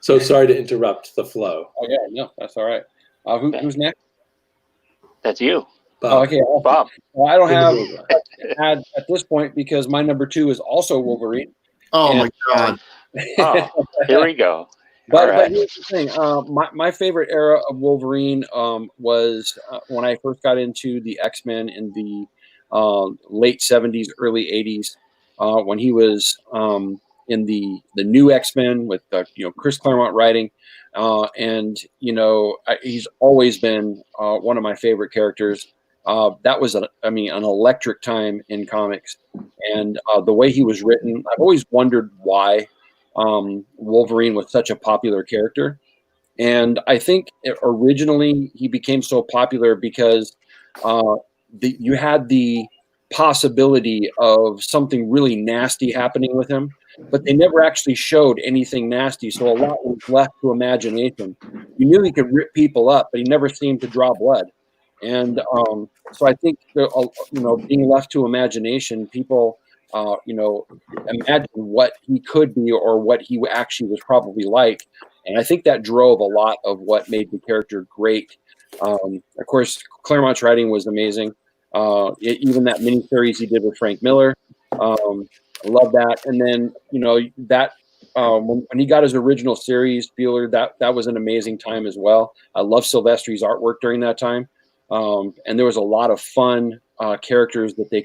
So sorry to interrupt the flow. Oh yeah, no, that's all right. Who's next? That's you. Bob. Oh, okay, Bob. Well, I don't have at this point because my number 2 is also Wolverine. Oh my God! Oh, here we go. But here's the thing: my favorite era of Wolverine was when I first got into the X-Men in the late '70s, early '80s, when he was in the new X-Men with Chris Claremont writing. And he's always been one of my favorite characters. That was an electric time in comics, and the way he was written, I've always wondered why Wolverine was such a popular character. And I think originally he became so popular because you had the possibility of something really nasty happening with him, but they never actually showed anything nasty. So a lot was left to imagination. You knew he could rip people up, but he never seemed to draw blood. And so I think, being left to imagination, people, imagine what he could be or what he actually was probably like. And I think that drove a lot of what made the character great. Of course, Claremont's writing was amazing. Even that miniseries he did with Frank Miller. I love that. And then, when he got his original series, Bueller, that was an amazing time as well. I love Silvestri's artwork during that time. And there was a lot of fun characters that they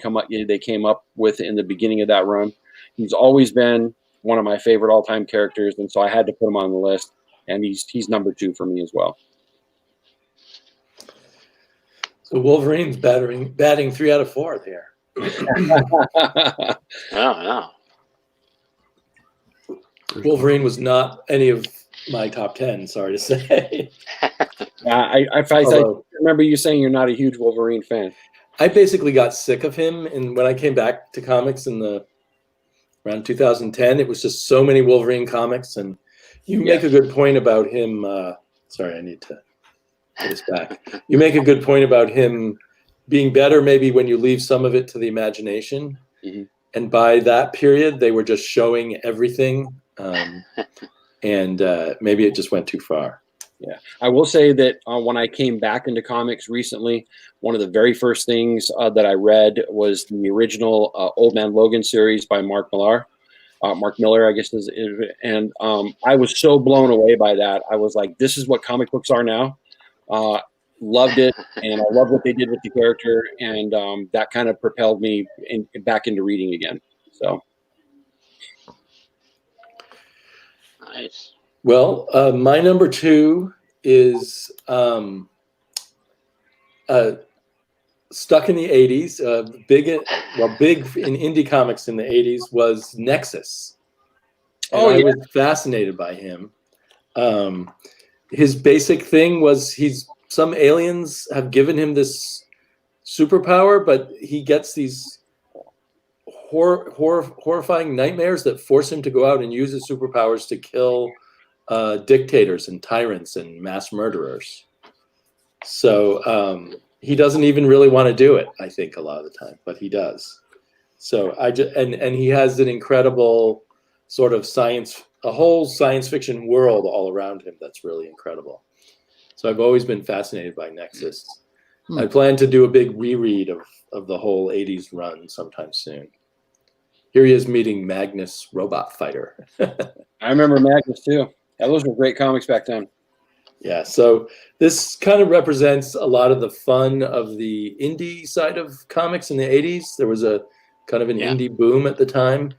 came up with in the beginning of that run. He's always been one of my favorite all-time characters, and so I had to put him on the list. And he's number 2 for me as well. So Wolverine's batting 3 out of 4 there. No. Wolverine was not any of my top 10. Sorry to say. I remember you saying you're not a huge Wolverine fan. I basically got sick of him, and when I came back to comics around 2010, it was just so many Wolverine comics, and you make a good point about him. Sorry, I need to get this back. You make a good point about him being better maybe when you leave some of it to the imagination. Mm-hmm. And by that period, they were just showing everything, and maybe it just went too far. Yeah, I will say that when I came back into comics recently, one of the very first things that I read was the original Old Man Logan series by Mark Millar. Mark Miller, I guess, and I was so blown away by that. I was like, this is what comic books are now. Loved it, and I love what they did with the character, and that kind of propelled me back into reading again. So nice. Well, my number 2 is stuck in the 80s. Big in indie comics in the 80s was Nexus. And I was fascinated by him. His basic thing was some aliens have given him this superpower, but he gets these horrifying nightmares that force him to go out and use his superpowers to kill dictators and tyrants and mass murderers. So he doesn't even really want to do it, I think, a lot of the time, but he does. So and he has an incredible sort of a whole science fiction world all around him that's really incredible. So I've always been fascinated by Nexus. I plan to do a big reread of the whole 80s run sometime soon. Here he is meeting Magnus Robot Fighter. I remember Magnus too. Yeah, those were great comics back then. Yeah, so this kind of represents a lot of the fun of the indie side of comics in the 80s. There was a kind of an indie boom at the time,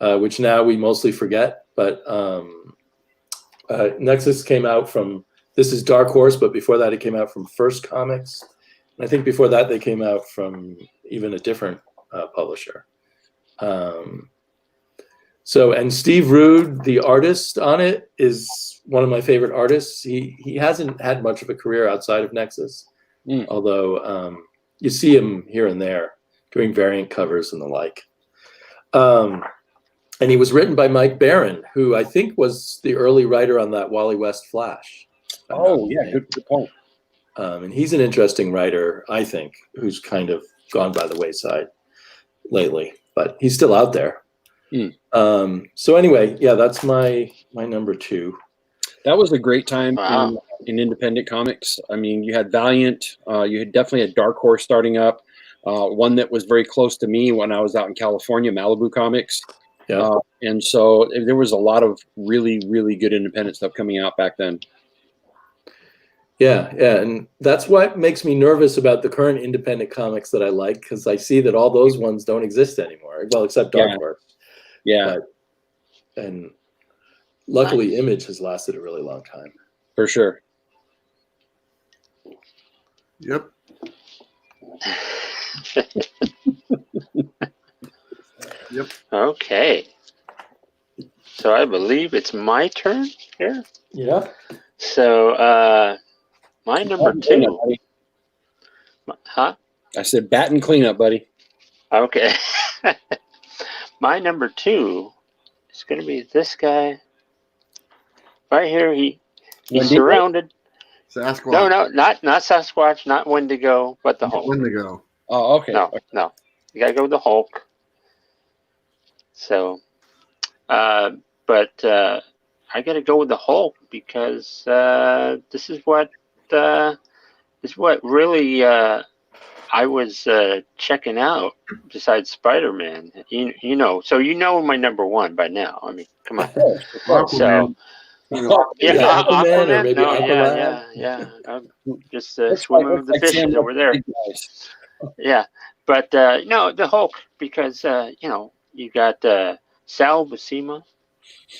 which now we mostly forget. But Nexus came out from, this is Dark Horse, but before that it came out from First Comics. And I think before that they came out from even a different publisher. And Steve Rude, the artist on it, is one of my favorite artists. He hasn't had much of a career outside of Nexus, although you see him here and there doing variant covers and the like. And he was written by Mike Baron, who I think was the early writer on that Wally West Flash. Oh, yeah, good point. And he's an interesting writer, I think, who's kind of gone by the wayside lately, but he's still out there. So anyway, yeah, that's my number 2. That was a great time in independent comics. I mean, you had Valiant, you had definitely a Dark Horse starting up, one that was very close to me when I was out in California, Malibu Comics. Yeah. And so there was a lot of really, really good independent stuff coming out back then. Yeah, and that's what makes me nervous about the current independent comics that I like, because I see that all those ones don't exist anymore. Well, except Dark Horse. Yeah. And luckily, Image has lasted a really long time. For sure. Yep. Yep. Okay. So I believe it's my turn here. Yeah. So my number 2. Huh? I said bat and cleanup, buddy. Okay. My number 2 is going to be this guy right here. He's surrounded. Sasquatch. No, not Sasquatch, not Wendigo, but the Hulk. Wendigo. Oh, okay. No. You got to go with the Hulk. So, but I got to go with the Hulk because this is what really I was checking out besides Spider-Man. You know, so you know my number 1 by now. I mean, come on. So, Yeah, Aquaman or maybe Aqualad. Yeah. I'm just swimming with the fishes over there. Yeah, but no, the Hulk, because you got Sal Buscema.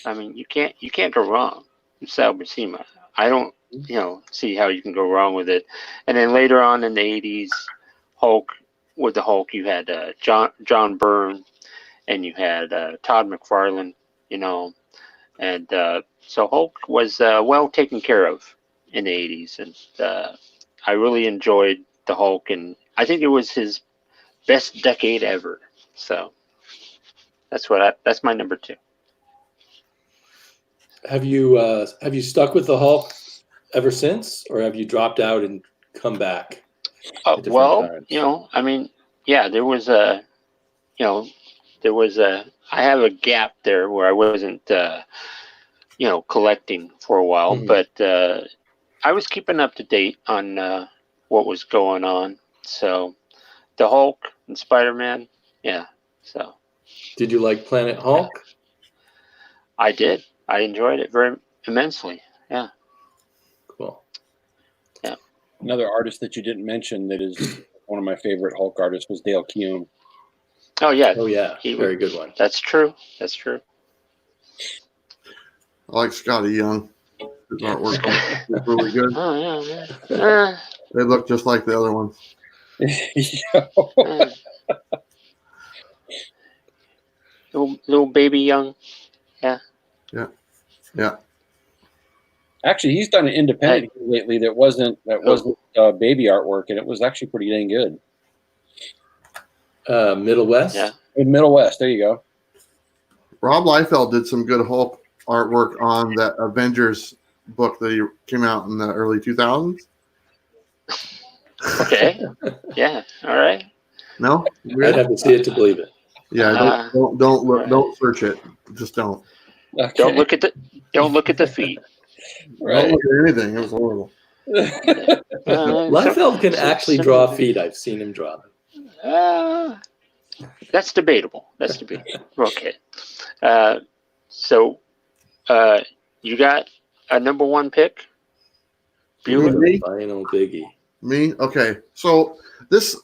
I mean, you can't go wrong with Sal Buscema. I don't see how you can go wrong with it. And then later on in the 80s, with the Hulk, you had John Byrne, and you had Todd McFarlane, and so Hulk was well taken care of in the 80s, and I really enjoyed the Hulk, and I think it was his best decade ever. So that's my number 2. Have you stuck with the Hulk ever since, or have you dropped out and come back? Well, times? I mean, yeah, there was I have a gap there where I wasn't, collecting for a while, but I was keeping up to date on what was going on. So the Hulk and Spider-Man, yeah. So did you like Planet Hulk? I did. I enjoyed it very immensely. Yeah. Cool. Yeah. Another artist that you didn't mention that is one of my favorite Hulk artists was Dale Keown. Oh yeah. Very good one. That's true. I like Scotty Young. His artwork is really good. Oh yeah. They look just like the other ones. Little baby Young. Yeah. Yeah. Actually, he's done an independent lately that wasn't baby artwork, and it was actually pretty dang good. Middle West? Yeah. In Middle West, there you go. Rob Liefeld did some good Hulk artwork on that Avengers book that he came out in the early 2000s. Okay. Yeah. All right. No, I'd have to see it to believe it. yeah. Don't look. Right. Don't search it. Just don't. Okay. Don't look at the feet. Don't Right. look at anything. It was horrible. Liefeld can actually draw feet. I've seen him draw them. That's debatable. Okay. So, you got a number one pick? Bueller? Me? Final biggie. Me? Okay. So this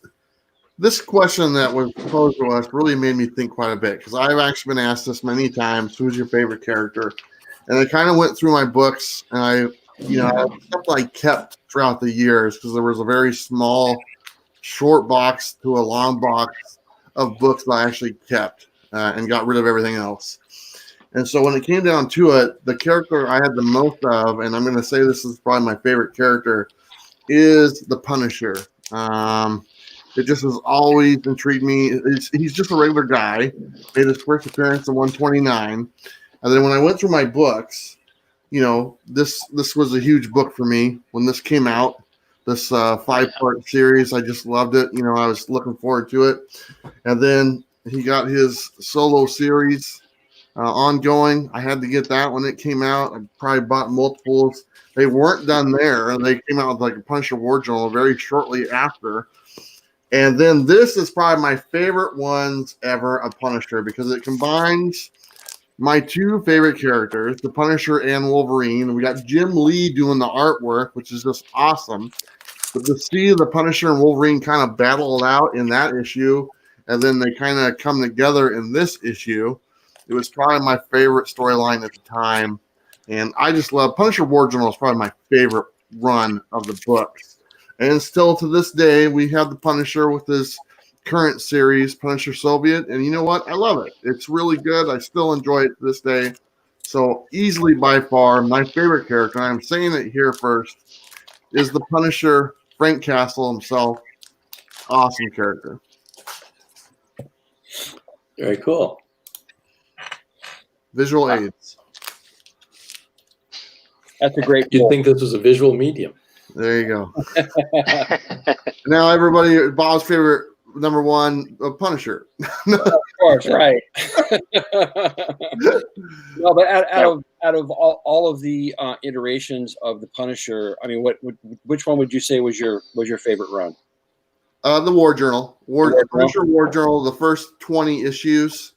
question that was posed to us really made me think quite a bit because I've actually been asked this many times. Who's your favorite character? And I kind of went through my books and I stuff I kept throughout the years because there was a very small, short box to a long box of books that I actually kept and got rid of everything else. And so when it came down to it, the character I had the most of, and I'm going to say this is probably my favorite character, is the Punisher. It just has always intrigued me. He's just a regular guy. Made his first appearance in 129. And then when I went through my books, this was a huge book for me when this came out. This 5-part series, I just loved it. I was looking forward to it. And then he got his solo series ongoing. I had to get that when it came out. I probably bought multiples. They weren't done there. They came out with like a Punisher War Journal very shortly after. And then this is probably my favorite ones ever of Punisher because it combines my two favorite characters, the Punisher and Wolverine. We got Jim Lee doing the artwork, which is just awesome. But to see the Punisher and Wolverine kind of battle it out in that issue, and then they kind of come together in this issue, it was probably my favorite storyline at the time. And I just love Punisher War Journal is probably my favorite run of the books. And still to this day, we have the Punisher with his current series, Punisher Soviet. And you know what? I love it. It's really good. I still enjoy it to this day. So easily by far, my favorite character, and I'm saying it here first, is the Punisher, Frank Castle himself. Awesome character. Very cool. Visual aids. That's a great You'd poll. think this was a visual medium. There you go. Now everybody, Bob's favorite number one, Punisher. Of course, right. No, but out of all of the iterations of the Punisher, I mean, which one would you say was your favorite run? The War Journal. Punisher War Journal, the first 20 issues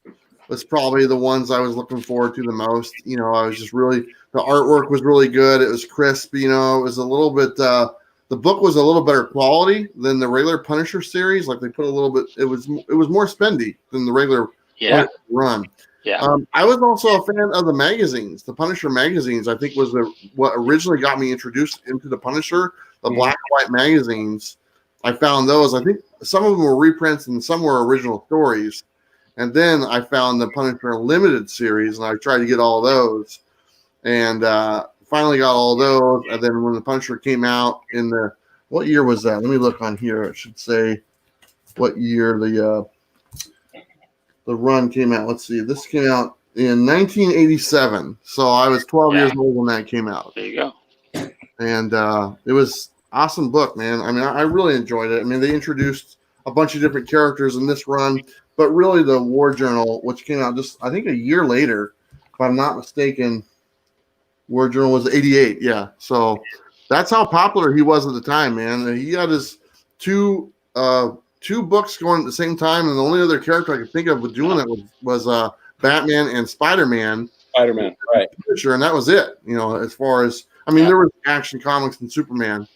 was probably the ones I was looking forward to the most. I was just really, the artwork was really good. It was crisp, it was a little bit, the book was a little better quality than the regular Punisher series. Like they put a little bit, it was more spendy than the regular run. Yeah. I was also a fan of the magazines. The Punisher magazines, I think, was what originally got me introduced into the Punisher, the black and white magazines. I found those. I think some of them were reprints and some were original stories. And then I found the Punisher Limited series, and I tried to get all of those. And finally got all of those. And then when the Punisher came out in what year was that? Let me look on here. It should say what year the run came out. Let's see. This came out in 1987. So I was 12 years old when that came out. There you go. And it was awesome book, man. I mean, I really enjoyed it. I mean, they introduced a bunch of different characters in this run, but really the War Journal, which came out just, I think, a year later, if I'm not mistaken, War Journal was 88. Yeah. So that's how popular he was at the time, man. He had his two books going at the same time, and the only other character I could think of with doing that was Batman and Spider-Man. Spider-Man, right. Sure, and that was it, as far as, I mean, there was Action Comics and Superman,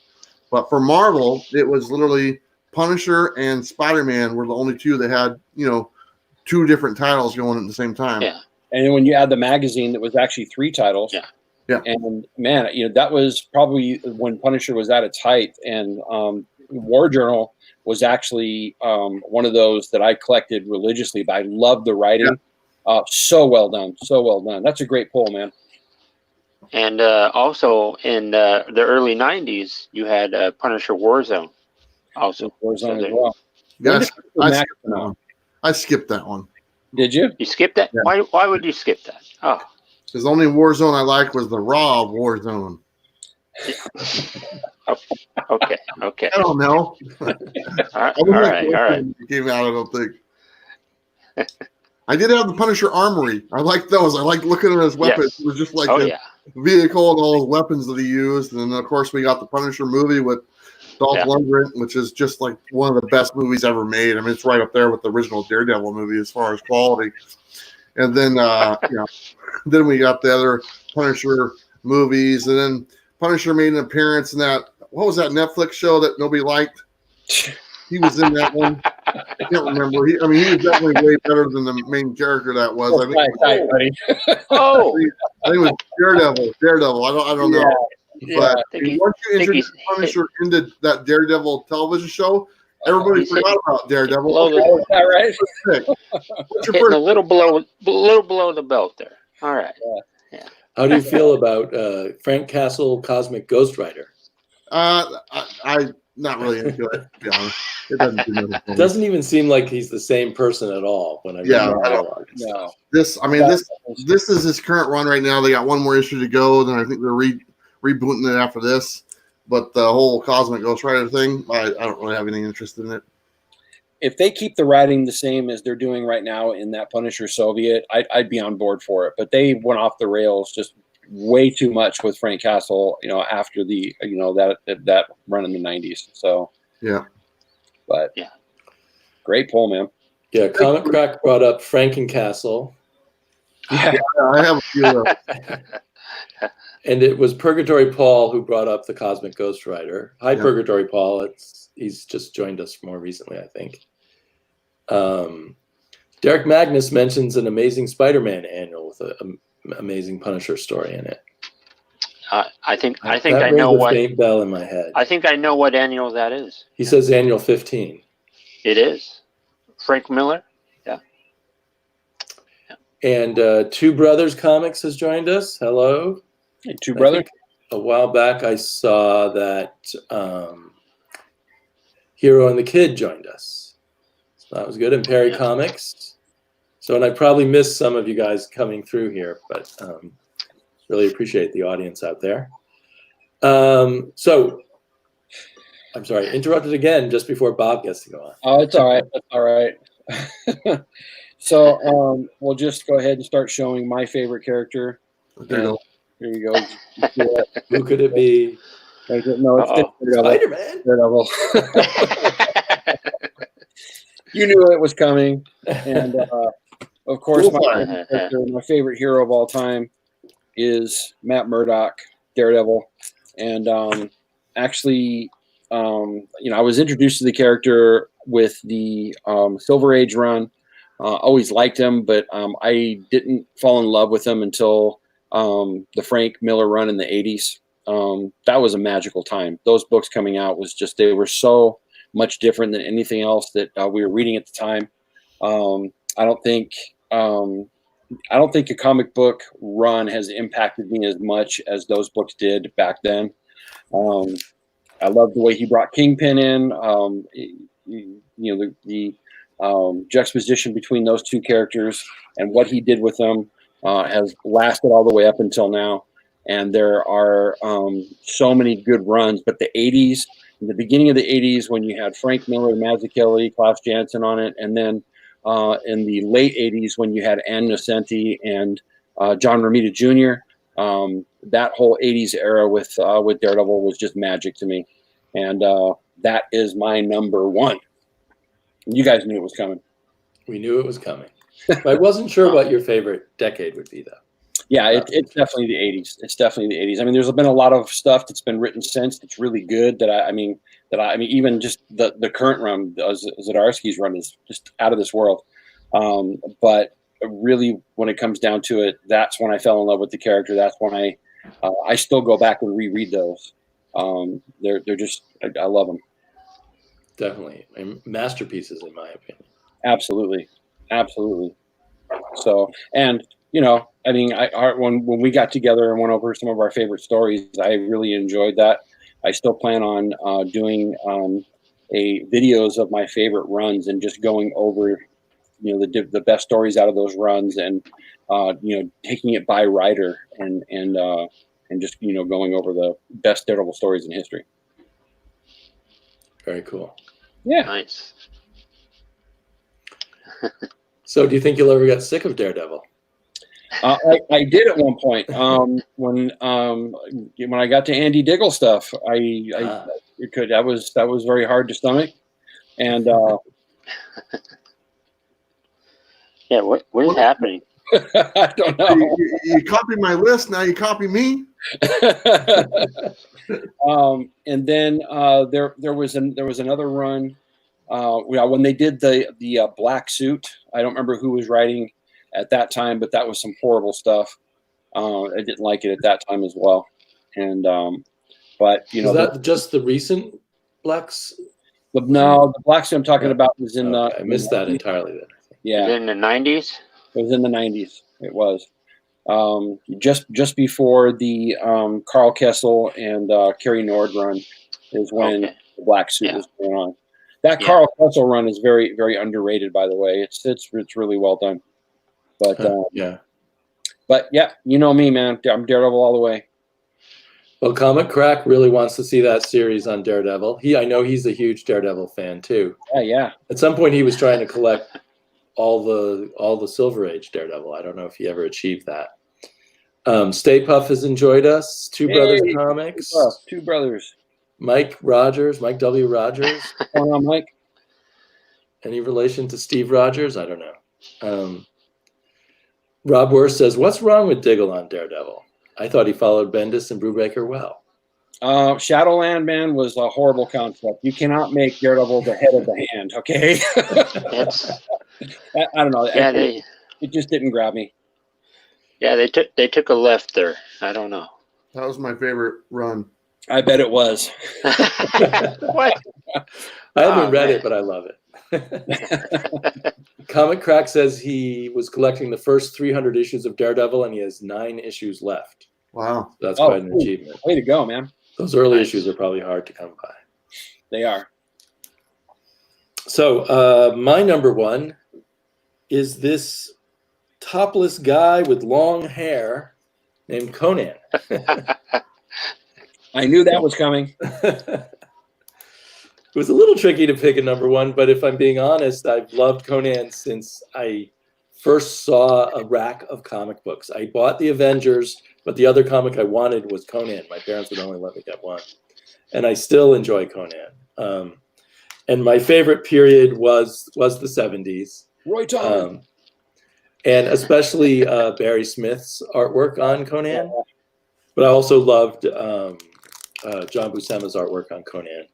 but for Marvel, it was literally Punisher and Spider-Man were the only two that had, two different titles going at the same time. Yeah. And then when you add the magazine, that was actually 3 titles. Yeah. And man, that was probably when Punisher was at its height. And War Journal was actually one of those that I collected religiously, but I loved the writing. So well done. So well done. That's a great poll, man. And also in the early 90s, you had Punisher Warzone. Also, Warzone as well. Yes, I skipped that one. Did you? You skipped that? Yeah. Why would you skip that? Oh, Because the only Warzone I liked was the Raw Warzone. Okay. Okay. I don't know. All I wouldn't like right. All right. when it came out. I don't think. I did have the Punisher armory. I liked those. I liked looking at his weapons. Yes. It was just like Oh the yeah. vehicle and all his weapons that he used. And then of course we got the Punisher movie with Dolph Yeah. Lundgren, which is just like one of the best movies ever made. I mean, it's right up there with the original Daredevil movie as far as quality. And then, then we got the other Punisher movies, and then Punisher made an appearance in that. What was that Netflix show that nobody liked? He was in that one. I can't remember. He was definitely way better than the main character that was. I think. buddy. Oh. I think it was Daredevil. I don't know. Yeah. But once you introduce Punisher into that Daredevil television show, everybody forgot about Daredevil. Is that right? What's your Hitting first? a little below the belt there. All right. How do you feel about Frank Castle, Cosmic Ghost Rider? I not really into it. To be honest, it doesn't do nothing for me. Doesn't even seem like he's the same person at all. When I read Yeah, the I don't- dialogue and stuff. No. This is his current run right now. They got one more issue to go. Then I think they're rebooting it after this. But the whole Cosmic Ghost Rider thing, I don't really have any interest in it. If they keep the writing the same as they're doing right now in that Punisher Soviet, I'd be on board for it. But they went off the rails just way too much with Frank Castle, after the that run in the 90s. So Yeah. but Yeah. Great pull, man. Yeah, Comic Crack brought up Frankencastle, Yeah. I have a few of those. and it was Purgatory Paul who brought up the Cosmic Ghost Rider. Hi, Yeah. Purgatory Paul. He's just joined us more recently, I think. Derek Magnus mentions an Amazing Spider-Man annual with an amazing Punisher story in it. I think That I know rings a what. faint bell in my head. I think I know what annual that is. He says annual 15. It is. Frank Miller. And Two Brothers Comics has joined us. Hello. Hey, two I brother. think a while back I saw that Hero and the Kid joined us. So that was good. And Perry Yeah. Comics. So, and I probably missed some of you guys coming through here, but really appreciate the audience out there. So, I'm sorry, interrupted again just before Bob gets to go on. Oh, it's all right. That's all right. So we'll just go ahead and start showing my favorite character. There you go. Here you go. Who could it be? No, it's Uh-oh. Daredevil. Spider-Man. Daredevil. You knew it was coming, and of course, my favorite hero of all time is Matt Murdock, Daredevil, and actually, I was introduced to the character with the Silver Age run. Always liked him, but I didn't fall in love with him until the Frank Miller run in the 80s. That was a magical time. Those books coming out they were so much different than anything else that we were reading at the time. I don't think a comic book run has impacted me as much as those books did back then. I love the way he brought Kingpin in. The juxtaposition between those two characters and what he did with them has lasted all the way up until now. And there are so many good runs, but the 80s, in the beginning of the 80s, when you had Frank Miller, Mazzucchelli, Klaus Janson on it, and then in the late 80s when you had Ann Nocenti and John Romita Jr., that whole 80s era with Daredevil was just magic to me. And that is my number one. You guys knew it was coming. We knew it was coming. But I wasn't sure what your favorite decade would be, though. Yeah, it's definitely the 80s. It's definitely the 80s. I mean, there's been a lot of stuff that's been written since that's really good. That I mean, even just the current run, Zdarsky's run is just out of this world. But really, when it comes down to it, that's when I fell in love with the character. That's when I still go back and reread those. They're just I love them. Definitely. And masterpieces, in my opinion. Absolutely. So, and I mean, when we got together and went over some of our favorite stories, I really enjoyed that. I still plan on doing videos of my favorite runs and just going over, the best stories out of those runs and taking it by writer and and just going over the best Daredevil stories in history. Very cool. Yeah. Nice. So, do you think you'll ever get sick of Daredevil? I did at one point. When I got to Andy Diggle stuff, that was very hard to stomach, and Yeah, what is happening? I don't know. You copy my list, now you copy me. And then there was another run when they did the black suit. I don't remember who was writing at that time, but that was some horrible stuff. I didn't like it at that time as well. And but Is that just the recent Blacks? the black suit I'm talking about was in I missed that entirely then. Yeah, Is it in the 90s? it was in the 90s. It was just before the Carl Kessel and Kerry Nord run is when the black suit was going on. That Carl Kessel run is very, very underrated, by the way. It's really well done. But but yeah, you know me, man. I'm Daredevil all the way. Well, Comic Crack really wants to see that series on Daredevil. I know he's a huge Daredevil fan too. Yeah. At some point, he was trying to collect all the Silver Age Daredevil. I don't know if he ever achieved that. Stay Puff has enjoyed us. Two Brothers Comics. Two brothers. Mike W. Rogers. What's going on, Mike? Any relation to Steve Rogers? I don't know. Rob Worth says, "What's wrong with Diggle on Daredevil? I thought he followed Bendis and Brubaker well." Shadowland, man, was a horrible concept. You cannot make Daredevil the head of the hand, okay? I don't know. Yeah, it just didn't grab me. Yeah, they took a left there. I don't know. That was my favorite run. I bet it was. What? I haven't read it, but I love it. Comic Crack says he was collecting the first 300 issues of Daredevil, and he has 9 issues left. Wow. That's quite an achievement. Way to go, man. Those early issues are probably hard to come by. They are. So my number one is this topless guy with long hair named Conan. I knew that was coming. It was a little tricky to pick a number one, but if I'm being honest, I've loved Conan since I first saw a rack of comic books. I bought the Avengers, but the other comic I wanted was Conan. My parents would only let me get one. And I still enjoy Conan. And my favorite period was the 70s. Roy Thomas. And especially Barry Smith's artwork on Conan. But I also loved John Buscema's artwork on Conan.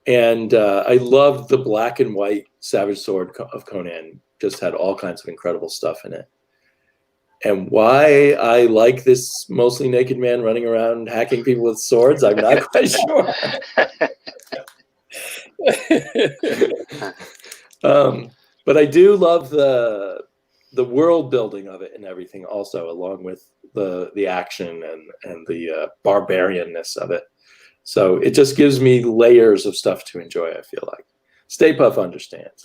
And I loved the black and white Savage Sword of Conan. Just had all kinds of incredible stuff in it. And why I like this mostly naked man running around hacking people with swords, I'm not quite sure. But I do love the world building of it and everything also, along with the action and the barbarianness of it. So it just gives me layers of stuff to enjoy, I feel like. Stay Puff understands.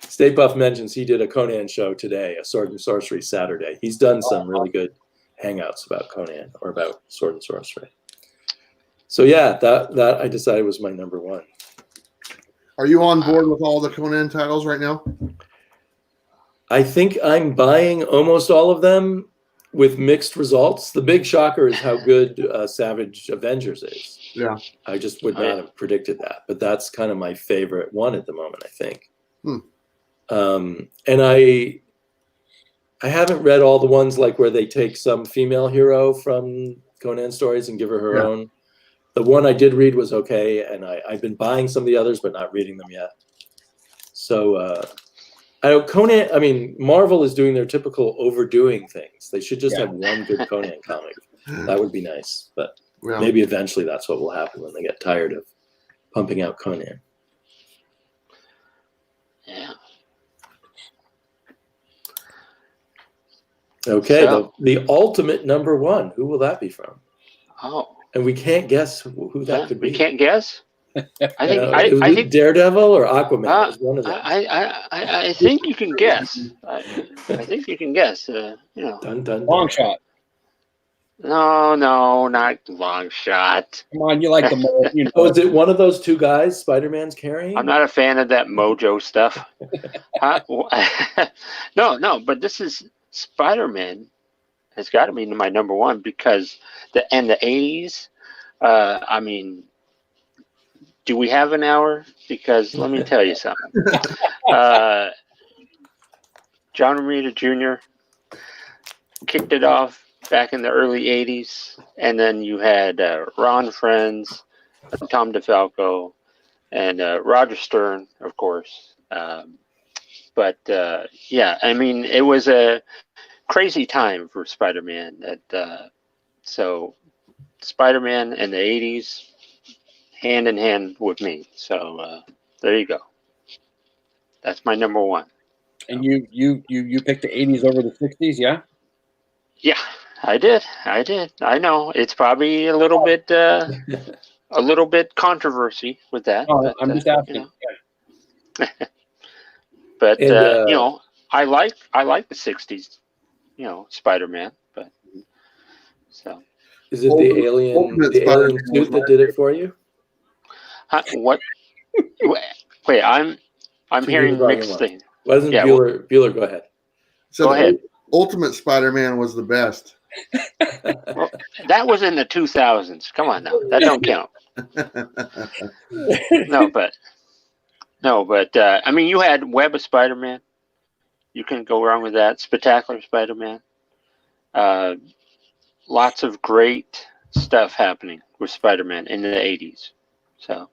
Stay Puff mentions he did a Conan show today, a Sword and Sorcery Saturday. He's done some really good hangouts about Conan or about Sword and Sorcery. So yeah, that I decided was my number one. Are you on board with all the Conan titles right now? I think I'm buying almost all of them with mixed results. The big shocker is how good Savage Avengers is. Yeah. I just would not have predicted that, but that's kind of my favorite one at the moment, I think. And I haven't read all the ones like where they take some female hero from Conan stories and give her her own. The one I did read was okay, and I've been buying some of the others, but not reading them yet. So I know Conan, I mean, Marvel is doing their typical overdoing things. They should just have one good Conan comic. That would be nice, but maybe eventually that's what will happen when they get tired of pumping out Conan. Yeah. Okay, So, the ultimate number one. Who will that be from? oh, And we can't guess who that could be. we can't guess. I think I think Daredevil or Aquaman is one of them. I think you can guess. I think you can guess. Dun, dun, Long dun. shot. No, not long shot. Come on, you like the mold, you Oh, know. is it one of those two guys Spider-Man's carrying? I'm not a fan of that mojo stuff. Huh? No, but this is Spider-Man has got to be my number one because the 80s. I mean, do we have an hour? Because let me tell you something. John Romita Jr. kicked it off back in the early 80s. And then you had Ron Frenz, Tom DeFalco, and Roger Stern, of course. But yeah, I mean, it was a crazy time for Spider-Man. So Spider-Man in the 80s, hand in hand with me. So there you go. That's my number one. And you picked the 80s over the 60s, yeah? Yeah, I did. I know it's probably a little bit controversy with that. Oh, but, I'm just asking. You know. But And, you know, I like the '60s, you know, Spider-Man. But so Is it the alien Spider-Man suit that did it for you? what? Wait, I'm Two hearing things all at mixed once. things. Why doesn't Yeah, Bueller go ahead? So Go ahead. Ultimate Spider-Man was the best. Well, that was in the 2000s. Come on now, that don't count. No, but I mean, you had Web of Spider-Man. You couldn't go wrong with that. Spectacular Spider-Man. Lots of great stuff happening with Spider-Man in the 80s. So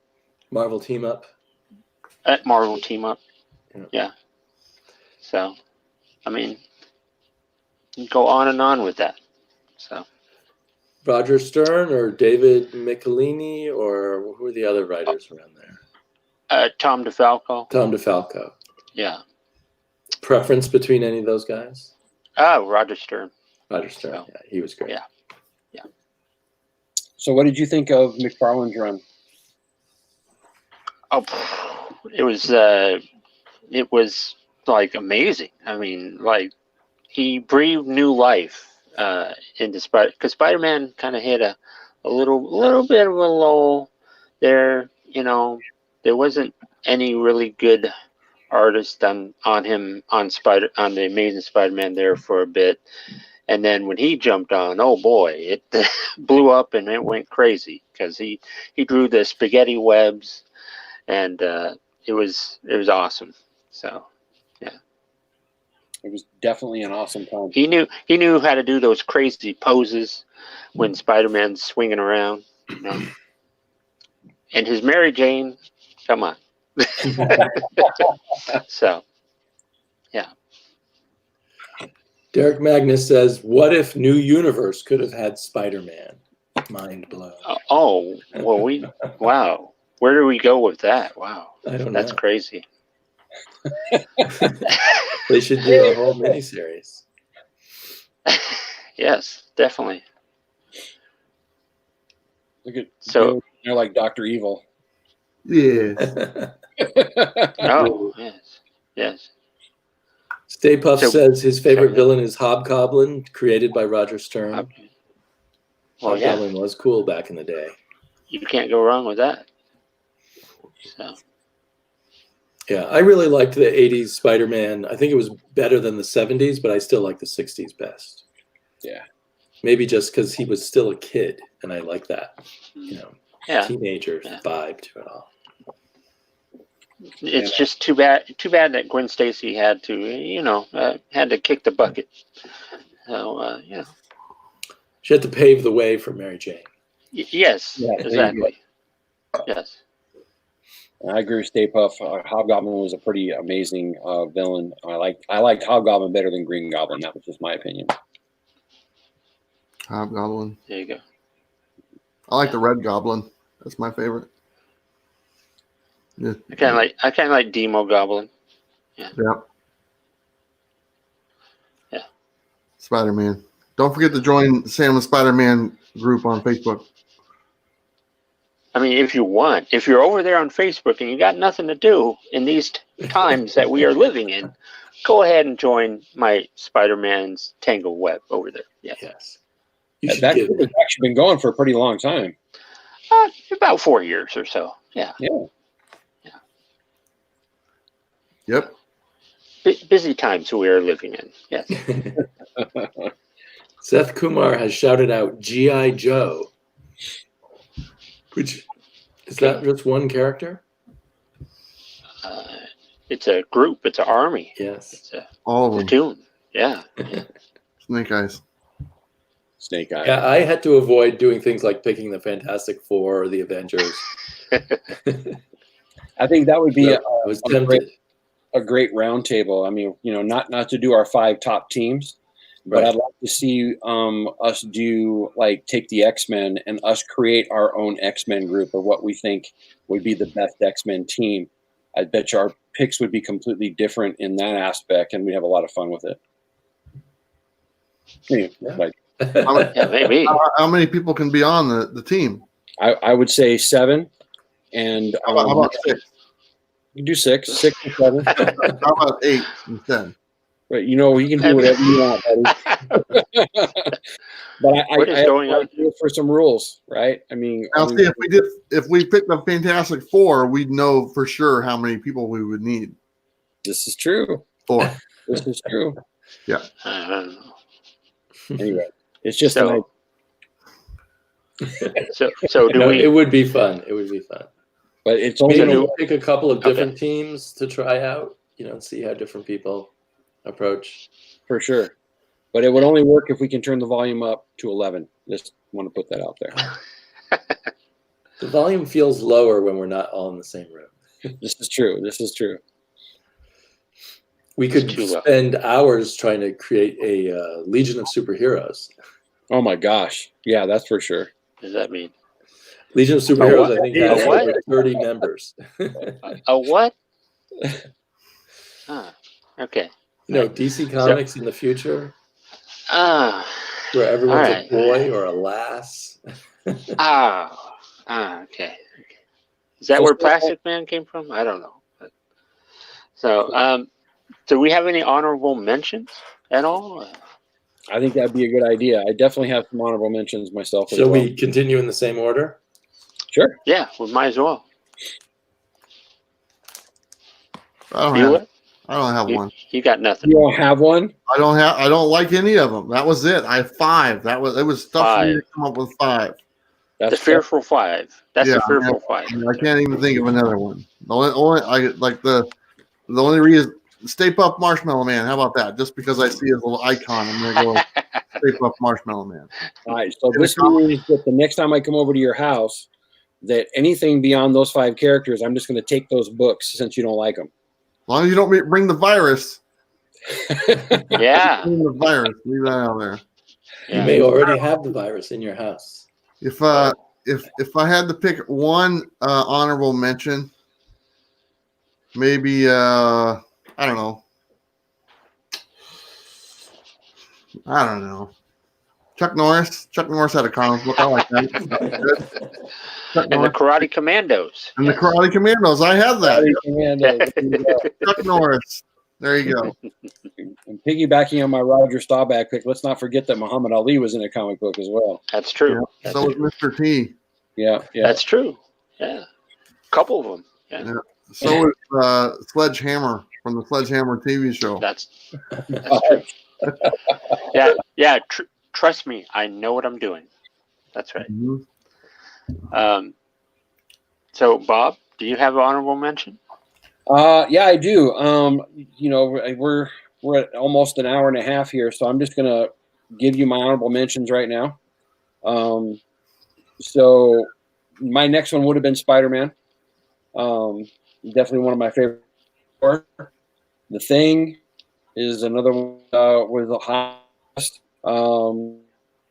Marvel Team Up. Marvel Team Up. Yeah. Yeah. So, I mean, you go on and on with that. So Roger Stern or David Michelini, or who are the other writers around there? Tom DeFalco. Tom DeFalco. Yeah. Preference between any of those guys? Oh, Roger Stern. Roger Stern. So, yeah, he was great. yeah. So what did you think of McFarlane's run? Oh, it was like amazing. I mean, like he breathed new life into Spider, because Spider-Man kind of hit a little bit of a lull there. You know, there wasn't any really good artist on the Amazing Spider-Man there for a bit. And then when he jumped on, oh boy, it blew up and it went crazy because he drew the spaghetti webs, and it was awesome. So yeah, It was definitely an awesome time. he knew how to do those crazy poses when Spider-Man's swinging around, you know. And his Mary Jane, come on. So yeah. Derek Magnus says, "What if New Universe could have had Spider-Man?" Mind blown. Oh well, wow. Where do we go with that? Wow, I don't that's know. crazy. They should do a whole miniseries. Yes, definitely. Look at So- they're like Dr. Evil. Yeah. Oh yes. Stay Puff So- says his favorite so- villain is Hobgoblin, created by Roger Stern. Okay. Well, yeah, Hobgoblin was cool back in the day. you can't go wrong with that. So Yeah, I really liked the 80s Spider-Man. I think it was better than the 70s, but I still like the 60s best. Yeah. Maybe just because he was still a kid, and I like that, yeah, teenager Yeah. vibe to it all. it's just too bad that Gwen Stacy had to had to kick the bucket. So She had to pave the way for Mary Jane. Yes, Yeah, there you exactly. Yes. I agree with Stay Puff. Hobgoblin was a pretty amazing villain. I liked Hobgoblin better than Green Goblin. That was just my opinion. Hobgoblin. There you go. I like the Red Goblin. That's my favorite. Yeah. I kind of like Demo Goblin. Yeah. Yeah. Spider-Man. Don't forget to join Sam the Spider-Man group on Facebook. I mean, if you're over there on Facebook and you got nothing to do in these times that we are living in, go ahead and join my Spider-Man's Tangled Web over there. Yeah. Yes. You should That give group has actually been going for a pretty long time. About 4 years or so. Yeah. Yep. Busy times we are living in. Yes. Seth Kumar has shouted out G.I. Joe. Which is that just one character? It's a group. It's an army. Yes. It's a All of them. platoon. Yeah. Snake Eyes. Snake Eye. Yeah, I had to avoid doing things like picking the Fantastic Four or the Avengers. I think that would be I was tempted. a great round table. I mean, not to do our 5 top teams, but Right. I'd like to see us do take the X-Men and us create our own X-Men group of what we think would be the best X-Men team. I bet you our picks would be completely different in that aspect, and we'd have a lot of fun with it. Anyway, Yeah. Yeah, maybe. How many people can be on the team? I would say 7, and How about 6? you can do 6 or 7. How about 8 instead? But you can do whatever you want, buddy. But What is going on? for some rules, right? I mean, Now, see, if we picked the Fantastic Four, we'd know for sure how many people we would need. this is true. 4. This is true. I don't know. Anyway, it's just So, so do No, we? it would be fun. It would be fun. but it's only Maybe do- we'll pick a couple of Okay. different teams to try out, and see how different people approach. for sure. But it would only work if we can turn the volume up to 11. Just want to put that out there. The volume feels lower when we're not all in the same room. This is true. This is true. We could too low. spend hours trying to create a legion of superheroes. Oh my gosh. Yeah, that's for sure. What does that mean? Legion of Superheroes, what? I think, A has what? over 30 members. A what? Okay. DC Comics in the future, Ah. where everyone's All right. a boy or a lass. Okay. Is that where Plastic Man came from? I don't know. So, do we have any honorable mentions at all? I think that'd be a good idea. I definitely have some honorable mentions myself as Shall well. we continue in the same order? Sure. Yeah, we might as well. I don't You have. what? I don't have You, one. you got nothing. You don't have one? I don't like any of them. That was it. I have 5. It was tough for me to come up with 5. The That's Fearful Five. That's Yeah, the Fearful Five. I can't even think of another one. The only reason Stay Puft Marshmallow Man. How about that? Just because I see his little icon, I'm gonna go Stay Puft Marshmallow Man. All right. So this means that the next time I come over to your house, that anything beyond those 5 characters, I'm just going to take those books since you don't like them. As long as you don't bring the virus. Yeah. Bring the virus. Leave that out there. You may already have the virus in your house. If I had to pick one honorable mention, maybe I don't know. Chuck Norris. Chuck Norris had a comic book. I like that. Chuck And the Norris. Karate Commandos. And the Karate Commandos. I have that. And Chuck Norris. There you go. piggybacking on my Roger Staubach pick, let's not forget that Muhammad Ali was in a comic book as well. That's true. Yeah. So was Mr. T. Yeah. That's true. Yeah. Couple of them. Yeah. So was Sledgehammer from the Sledgehammer TV show. That's true. Yeah. Trust me, I know what I'm doing. That's right. Mhm. So, Bob, do you have an honorable mention? Yeah, I do. We're at almost an hour and a half here, so I'm just gonna give you my honorable mentions right now. So my next one would have been Spider-Man. Definitely one of my favorite. The Thing is another one was the highest. And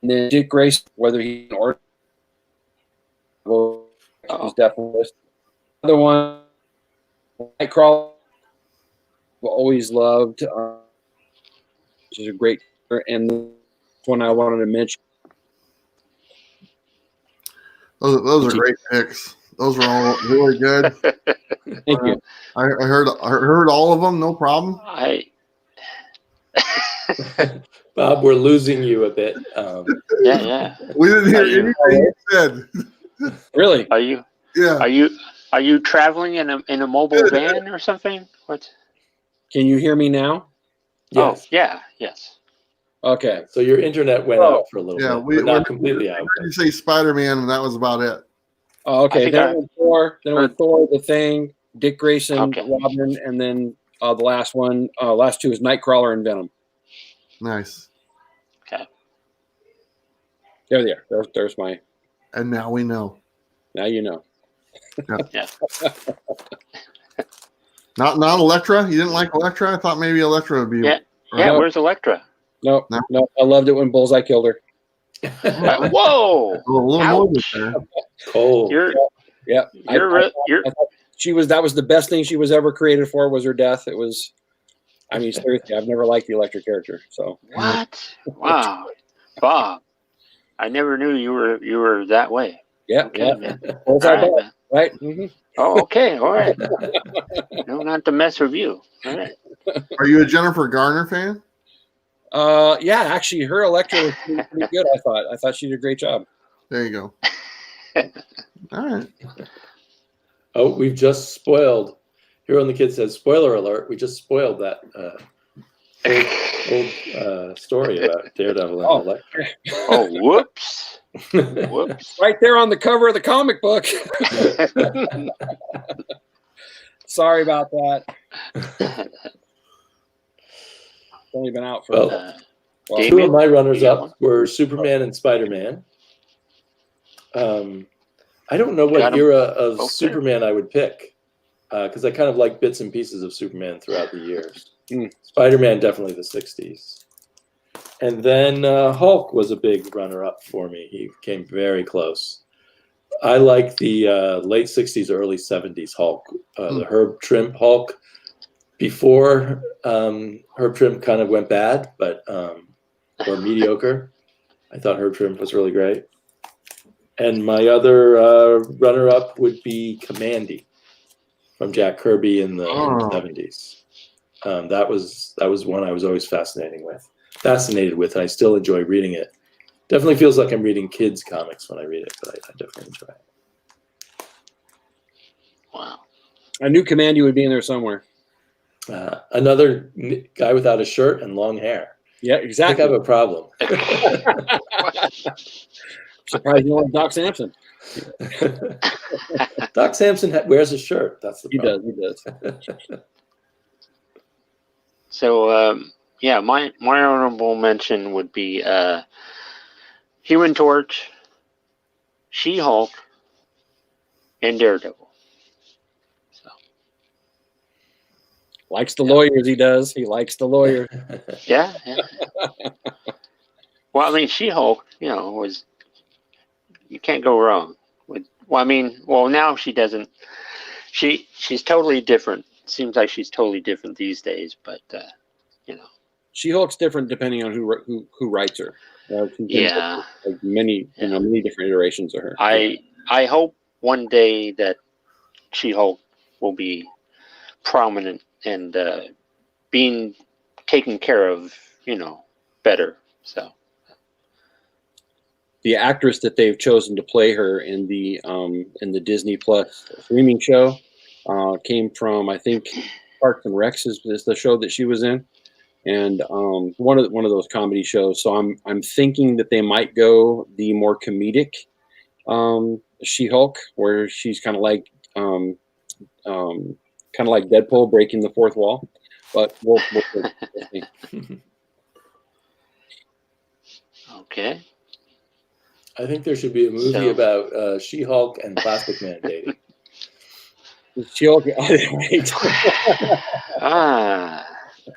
then Dick Grayson, whether he or was definitely another one. Nightcrawler, I've always loved, which is a great, and the one I wanted to mention. Those are great picks. Those are all really good. Thank you. I heard all of them. No problem. But Bob, we're losing you a bit. Yeah. We didn't hear Are you- anything you said. Really? Are you Yeah. are you traveling in a mobile van or something? What? Can you hear me now? Yes. Oh, yeah. Yes. Okay. So your internet went Oh, out for a little Yeah, bit, but not completely out. You say Spider-Man, and that was about it. Oh, okay. think Then I- it went Thor. Then it went Thor, The Thing, Dick Grayson, Okay. Robin, and then the last one, last two is Nightcrawler and Venom. Nice. There they are. There's my. And now we know. Now you know. Not Elektra. You didn't like Elektra? I thought maybe Elektra would be. Yeah. or- Yeah. No. Where's Electra? No, No. no. I loved it when Bullseye killed her. Whoa! A little movement Ouch. there. Cold. You're Yeah. you're That was the best thing she was ever created for was her death. It was. I mean, seriously, I've never liked the Electric character. So what? Wow, Bob. I never knew you were that way. yeah, Okay, yeah. man. Bullseye, All right, man. right? Mm-hmm. Oh, okay. All right. No, not to mess with you. All right. Are you a Jennifer Garner fan? Yeah, actually, her Electra was pretty good. I thought she did a great job. There you go. All right. Oh, we've just spoiled. Here on the Kid says, spoiler alert, we just spoiled that old story about Daredevil and Oh. Elektra. Oh, whoops. Whoops. Right there on the cover of the comic book. Sorry about that. It's only been out for. Well, well, Two of my runners You got one? up were Superman and Spider-Man. I don't know what Got 'em. era of Okay. Superman I would pick because I kind of like bits and pieces of Superman throughout the years. Mm. Spider-Man, definitely the 60s. And then Hulk was a big runner-up for me. He came very close. I like the late 60s, early 70s Hulk, the Herb Trimp Hulk. Before Herb Trimp kind of went bad, but or mediocre. I thought Herb Trimp was really great. And my other runner-up would be Commandy from Jack Kirby in the 70s. That was one I was always fascinated with. And I still enjoy reading it. Definitely feels like I'm reading kids' comics when I read it, but I definitely enjoy it. Wow. I knew Commandy would be in there somewhere. Another guy without a shirt and long hair. Yeah, I think exactly. I have a problem. Surprised you don't like Doc Samson. Doc Samson wears a shirt. That's the He problem. does. He does. So, yeah, my honorable mention would be Human Torch, She-Hulk, and Daredevil. Likes the lawyers. He does. He likes the lawyer. Yeah. Well, I mean, She-Hulk, was you can't go wrong with. Well, now she doesn't. She's totally different. Seems like she's totally different these days, but She-Hulk's different depending on who writes her. yeah. Like many different iterations of her. I hope one day that She-Hulk will be prominent and being taken care of, better. So The actress that they've chosen to play her in the Disney Plus streaming show came from, I think, Parks and Recs is the show that she was in, and one of those comedy shows. So I'm thinking that they might go the more comedic She-Hulk, where she's kind of like Deadpool breaking the fourth wall. But we'll see. okay. I think there should be a movie So- about She-Hulk and Plastic Man dating. She-Hulk, right. I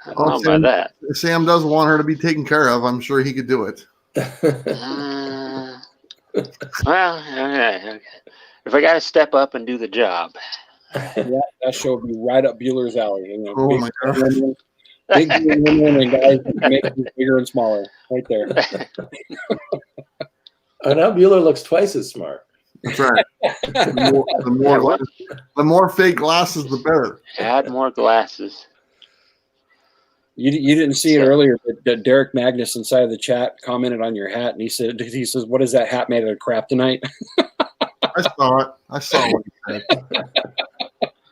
don't know Okay. about that. Sam does want her to be taken care of. I'm sure he could do it. Well, okay. If I got to step up and do the job. That show would be right up Bueller's alley. Oh my God. women, big women and guys that make them bigger and smaller, right there. Oh, now Bueller looks twice as smart. That's right. The more fake glasses, the better. Add more glasses. You didn't see it earlier, but Derek Magnus inside of the chat commented on your hat, and he says, "What is that hat made out of crap tonight?" I saw it. I saw what he said.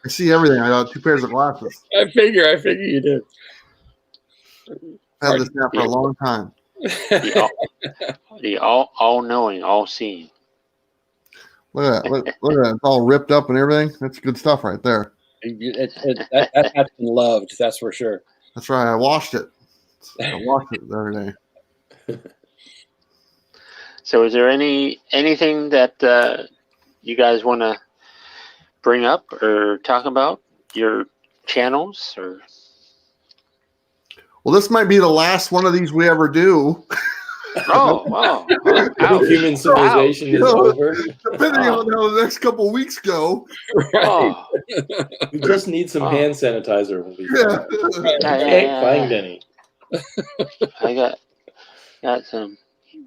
I see everything. I got 2 pairs of glasses. I figure you did. I've had this hat for a long time. The all-knowing, all-seeing. Look at that. Look at that. It's all ripped up and everything. That's good stuff right there. That hat's been loved, that's for sure. That's right. I washed it. I washed it the other day. So is there anything that you guys want to bring up or talk about? Your channels or? Well, this might be the last one of these we ever do. Oh, wow. Human civilization is over. Depending on how the next couple of weeks go. Oh. We just need some hand sanitizer. We'll be fine. Yeah. Can't find any. I got some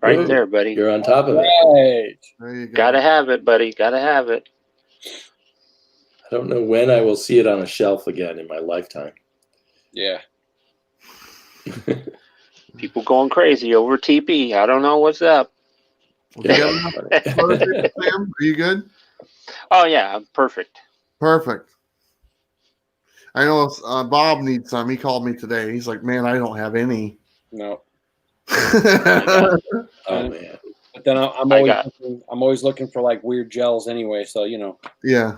right there, buddy. You're on top of it. Right. There you go. Gotta have it, buddy. Gotta have it. I don't know when I will see it on a shelf again in my lifetime. Yeah. People going crazy over TP. I don't know what's up. Well, do you have enough toilet paper, Sam? Are you good? Oh yeah, I'm perfect. Perfect. I know Bob needs some. He called me today. He's like, "Man, I don't have any." No. Oh man. But then I'm always looking for like weird gels anyway. So Yeah.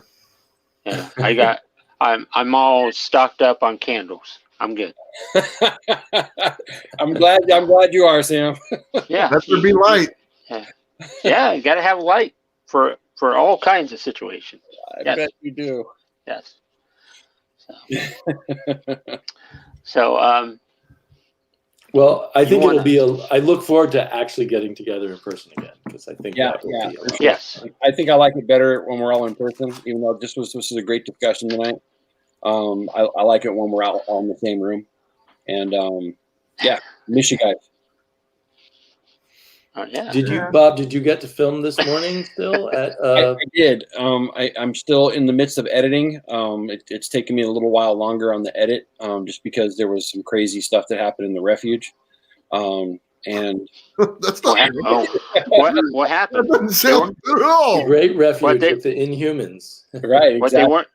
Yeah, I'm all stocked up on candles. I'm good. I'm glad you are, Sam. Yeah. That would be light. Yeah, you gotta have light for all kinds of situations. I bet you do. Yes. So Well, I think it'll be I look forward to actually getting together in person again because I think that will be a lot. yes. I think I like it better when we're all in person, even though this was a great discussion tonight. I like it when we're all in the same room. And miss you guys. Yeah. Bob, did you get to film this morning still at I did. I'm still in the midst of editing. It's taken me a little while longer on the edit, just because there was some crazy stuff that happened in the refuge. And That's not what happened? That doesn't sound good at all. great refuge with the Inhumans? right, What exactly.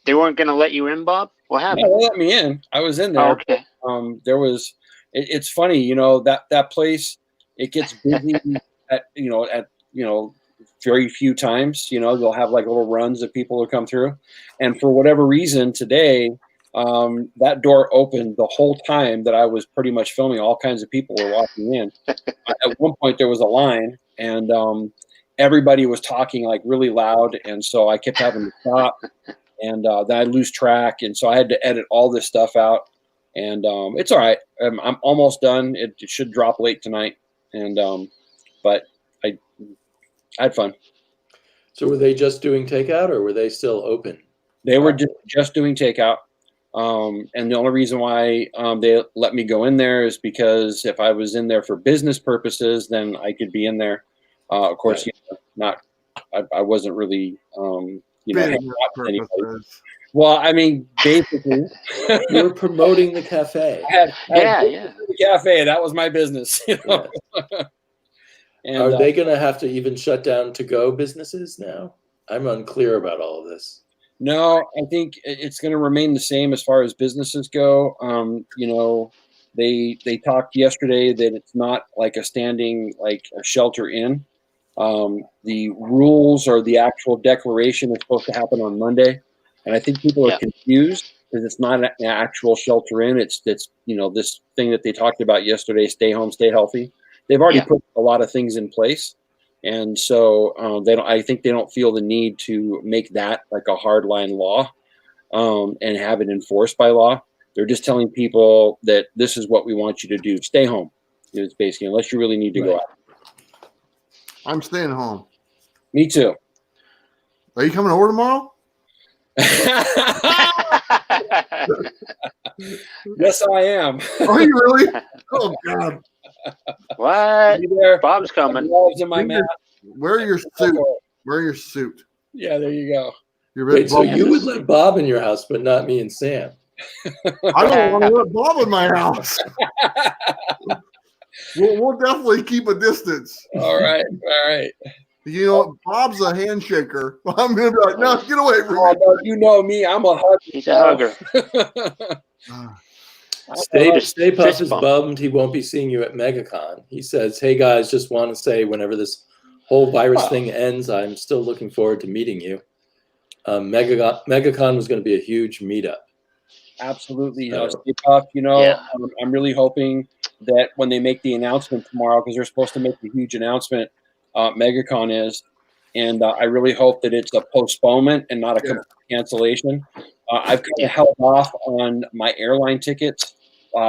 they weren't gonna let you in, Bob? What happened? Yeah, they let me in. I was in there. Oh, okay. There was. It's funny, that place. It gets busy at very few times. They'll have like little runs of people who come through, and for whatever reason today, that door opened the whole time that I was pretty much filming. All kinds of people were walking in. At one point, there was a line, and everybody was talking like really loud, and so I kept having to stop, and then I lose track, and so I had to edit all this stuff out. And it's all right. I'm almost done. It should drop late tonight. And but I had fun. So were they just doing takeout or were they still open? They were just doing takeout. And the only reason why they let me go in there is because if I was in there for business purposes, then I could be in there. Of course, I wasn't really hanging out with anybody. Well, I mean, basically, you were promoting the cafe. The cafe. That was my business. Yeah. And, are they going to have to even shut down to-go businesses now? I'm unclear about all of this. No, I think it's going to remain the same as far as businesses go. They talked yesterday that it's not like a standing, like a shelter in. The rules or the actual declaration is supposed to happen on Monday. And I think people are confused because it's not an actual shelter in. It's this thing that they talked about yesterday, stay home, stay healthy. They've already put a lot of things in place. And so I think they don't feel the need to make that like a hardline law and have it enforced by law. They're just telling people that this is what we want you to do. Stay home. It's basically, unless you really need to go out. I'm staying home. Me too. Are you coming over tomorrow? Yes, I am. Are you really? Oh God! What? There. Bob's coming. In my mat. Wear your suit. Wear your suit. Yeah, there you go. You're ready. Wait, so you would let Bob in your house, but not me and Sam? I don't want to let Bob in my house. We'll definitely keep a distance. All right. All right. You know, Bob's a handshaker. I'm gonna be like, no, get away from Oh, me. no, you know me. I'm a hugger. He's a hugger. Stay Puff Fist is bump. bummed he won't be seeing you at MegaCon. He says, "Hey guys, just want to say whenever this whole virus thing ends, I'm still looking forward to meeting you." MegaCon was going to be a huge meetup. Absolutely. So- Stay Puff, Yeah. I'm really hoping that when they make the announcement tomorrow, because they're supposed to make a huge announcement, MegaCon is, and I really hope that it's a postponement and not a complete cancellation. I've kind of held off on my airline tickets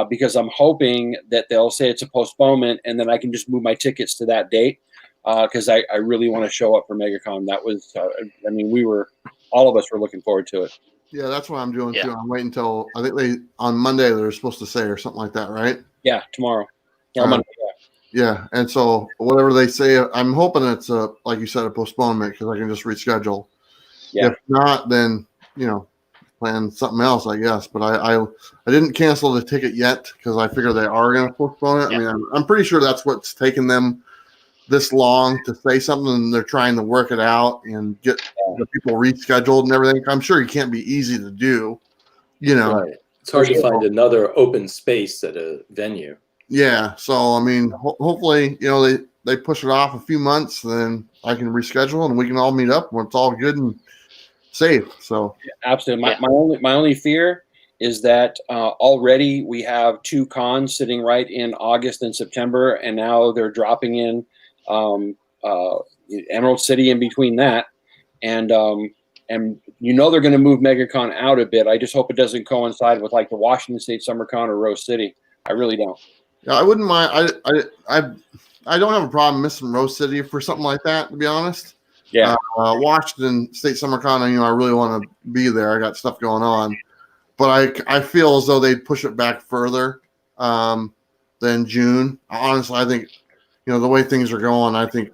because I'm hoping that they'll say it's a postponement, and then I can just move my tickets to that date because I really want to show up for MegaCon. That was, all of us were looking forward to it. Yeah, that's what I'm doing Yeah. too. I'm waiting until I think on Monday they're supposed to say or something like that, right? Yeah, tomorrow. Monday, yeah, and so whatever they say, I'm hoping it's like you said, a postponement because I can just reschedule. Yeah. If not, then plan something else, I guess. But I didn't cancel the ticket yet because I figure they are going to postpone it. Yeah. I mean, I'm pretty sure that's what's taken them this long to say something, and they're trying to work it out and get the people rescheduled and everything. I'm sure it can't be easy to do, Right. It's hard to find another open space at a venue. Yeah. So I mean, hopefully, they push it off a few months, then I can reschedule and we can all meet up when it's all good and safe. So Absolutely. Yeah. My only fear is that already we have 2 cons sitting right in August and September, and now they're dropping in Emerald City in between that, and they're going to move MegaCon out a bit. I just hope it doesn't coincide with like the Washington State Summer Con or Rose City. I really don't. yeah, I wouldn't mind. I don't have a problem missing Rose City for something like that, to be honest. Yeah. Washington State Summer Con, I really want to be there. I got stuff going on, but I feel as though they'd push it back further than June. Honestly, I think the way things are going, I think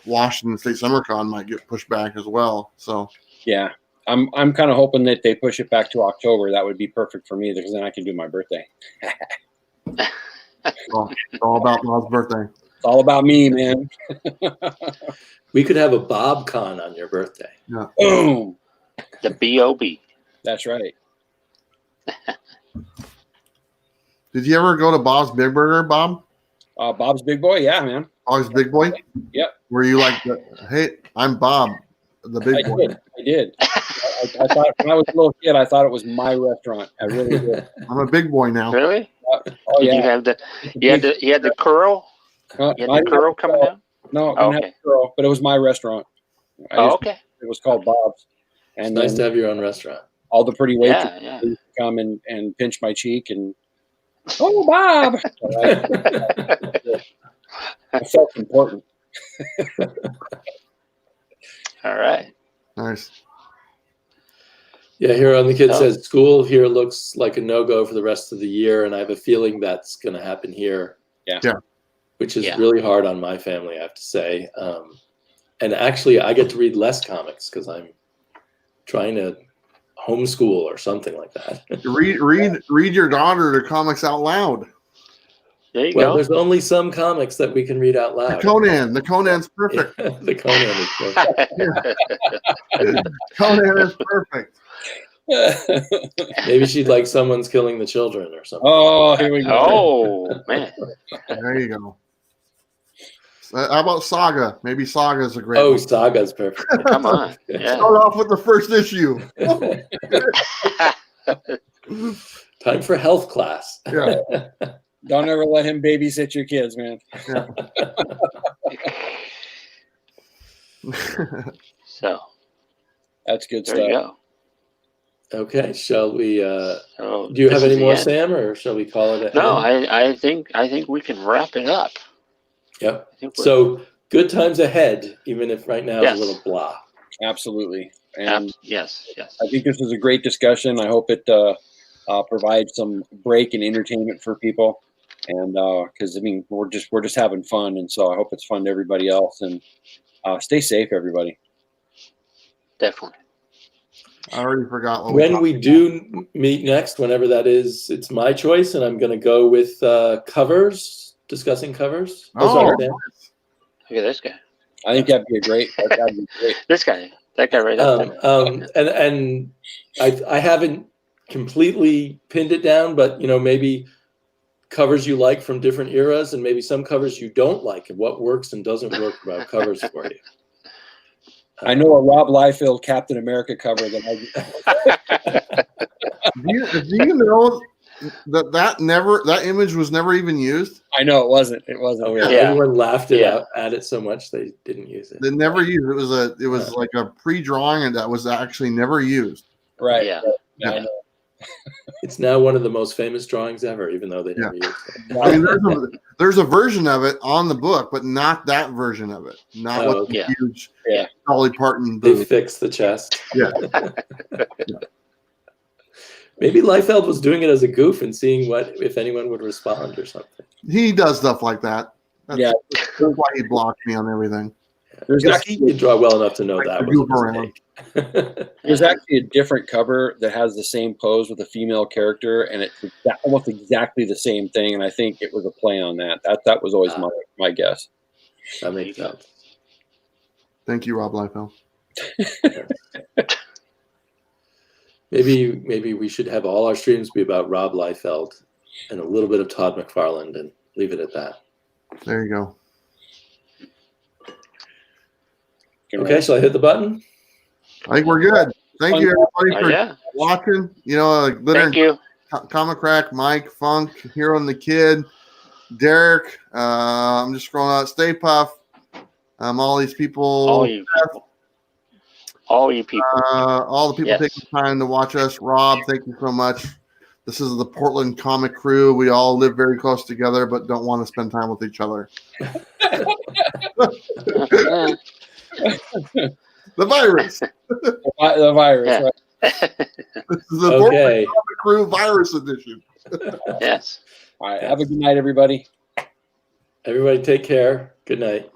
Washington State Summer Con might get pushed back as well. So Yeah. I'm kind of hoping that they push it back to October. That would be perfect for me because then I can do my birthday. it's all about Bob's birthday. It's all about me, man. We could have a Bob Con on your birthday. Boom. The B.O.B. That's right. Did you ever go to Bob's Big Burger, Bob? Bob's Big Boy. Yeah, man. Bob's Big Boy? Yep. Were you like, hey, I'm Bob, the Big Boy? I did. I thought when I was a little kid, I thought it was my restaurant. I really did. I'm a big boy now. Really? Oh Did you yeah. have you had the curl? You had the curl coming down? No, I Oh, didn't have okay. the curl, but it was my restaurant. Okay. It was called Bob's, It's and nice to then have your own restaurant. all the pretty waitresses Yeah. used to come and pinch my cheek and Bob. So I felt important. All right. Nice. Yeah, here on the kid Oh. says school here looks like a no-go for the rest of the year, and I have a feeling that's going to happen here. Yeah. Yeah. Which is Yeah. really hard on my family, I have to say. And actually, I get to read less comics because I'm trying to homeschool or something like that. Read your daughter the comics out loud. There you Well, go. there's only some comics that we can read out The loud. Conan's perfect. The Conan is perfect. Conan is perfect. Maybe she'd like Someone's Killing the Children or something. Oh, here we go. Oh man. There you go. How about Saga? Maybe Saga is a great Oh, one. Saga's perfect. Come on. Yeah. Start off with the first issue. Time for health class. Yeah. Don't ever let him babysit your kids, man. So That's good there you stuff. go. Okay, shall we? So Do you have this any is the more, end. Sam, or shall we call it? No, end? I think we can wrap it up. Yep. I think we're- So good times ahead, even if right now Yes. is a little blah. Absolutely. And yes. I think this was a great discussion. I hope it provides some break and entertainment for people. And because we're just having fun, and so I hope it's fun to everybody else. And stay safe, everybody. Definitely. I already forgot what When talked we do meet next, whenever that is, it's my choice, and I'm going to go with covers, discussing covers. Oh, sorry, nice. Dan. Look at this guy. I think that'd be great. This guy. That guy right there. And I haven't completely pinned it down, but maybe covers you like from different eras, and maybe some covers you don't like, and what works and doesn't work about covers for you. I know a Rob Liefeld Captain America cover that Do you know that image was never even used? I know it wasn't. It wasn't. Oh yeah, Yeah. everyone laughed Yeah. at it so much they didn't use it. They never used it. It was like a pre-drawing, and that was actually never used. Right. Yeah. I know. It's now one of the most famous drawings ever, even though they never used it. I mean, there's a version of it on the book, but not that version of it. Not Oh, with the okay. huge Yeah. Dolly Parton They booth. fixed the chest. Yeah. Maybe Liefeld was doing it as a goof and seeing if anyone would respond or something. He does stuff like that. Yeah. That's why he blocked me on everything. There's Because he actually, could draw well enough to know Like that the was goof a around. mistake. there's actually a different cover that has the same pose with a female character, and it's almost exactly the same thing. And I think it was a play on that. That was always my guess. That makes sense. Thank you, Rob Liefeld. Maybe we should have all our streams be about Rob Liefeld and a little bit of Todd McFarlane and leave it at that. There you go. Okay, shall I hit the button? I think we're good. Thank you, everybody, for Yeah. watching. Like Glitter Thank you. Comic Crack, Mike, Funk, Hero and the Kid, Derek. I'm just scrolling out. Stay Puff. All these people. All you people. All you people. All the people Yes. taking time to watch us. Rob, thank you so much. This is the Portland comic crew. We all live very close together, but don't want to spend time with each other. The virus. The virus. Yeah. Right? This is the Portland Okay. comic crew virus edition. Yes. All right. Have a good night, everybody. Everybody take care. Good night.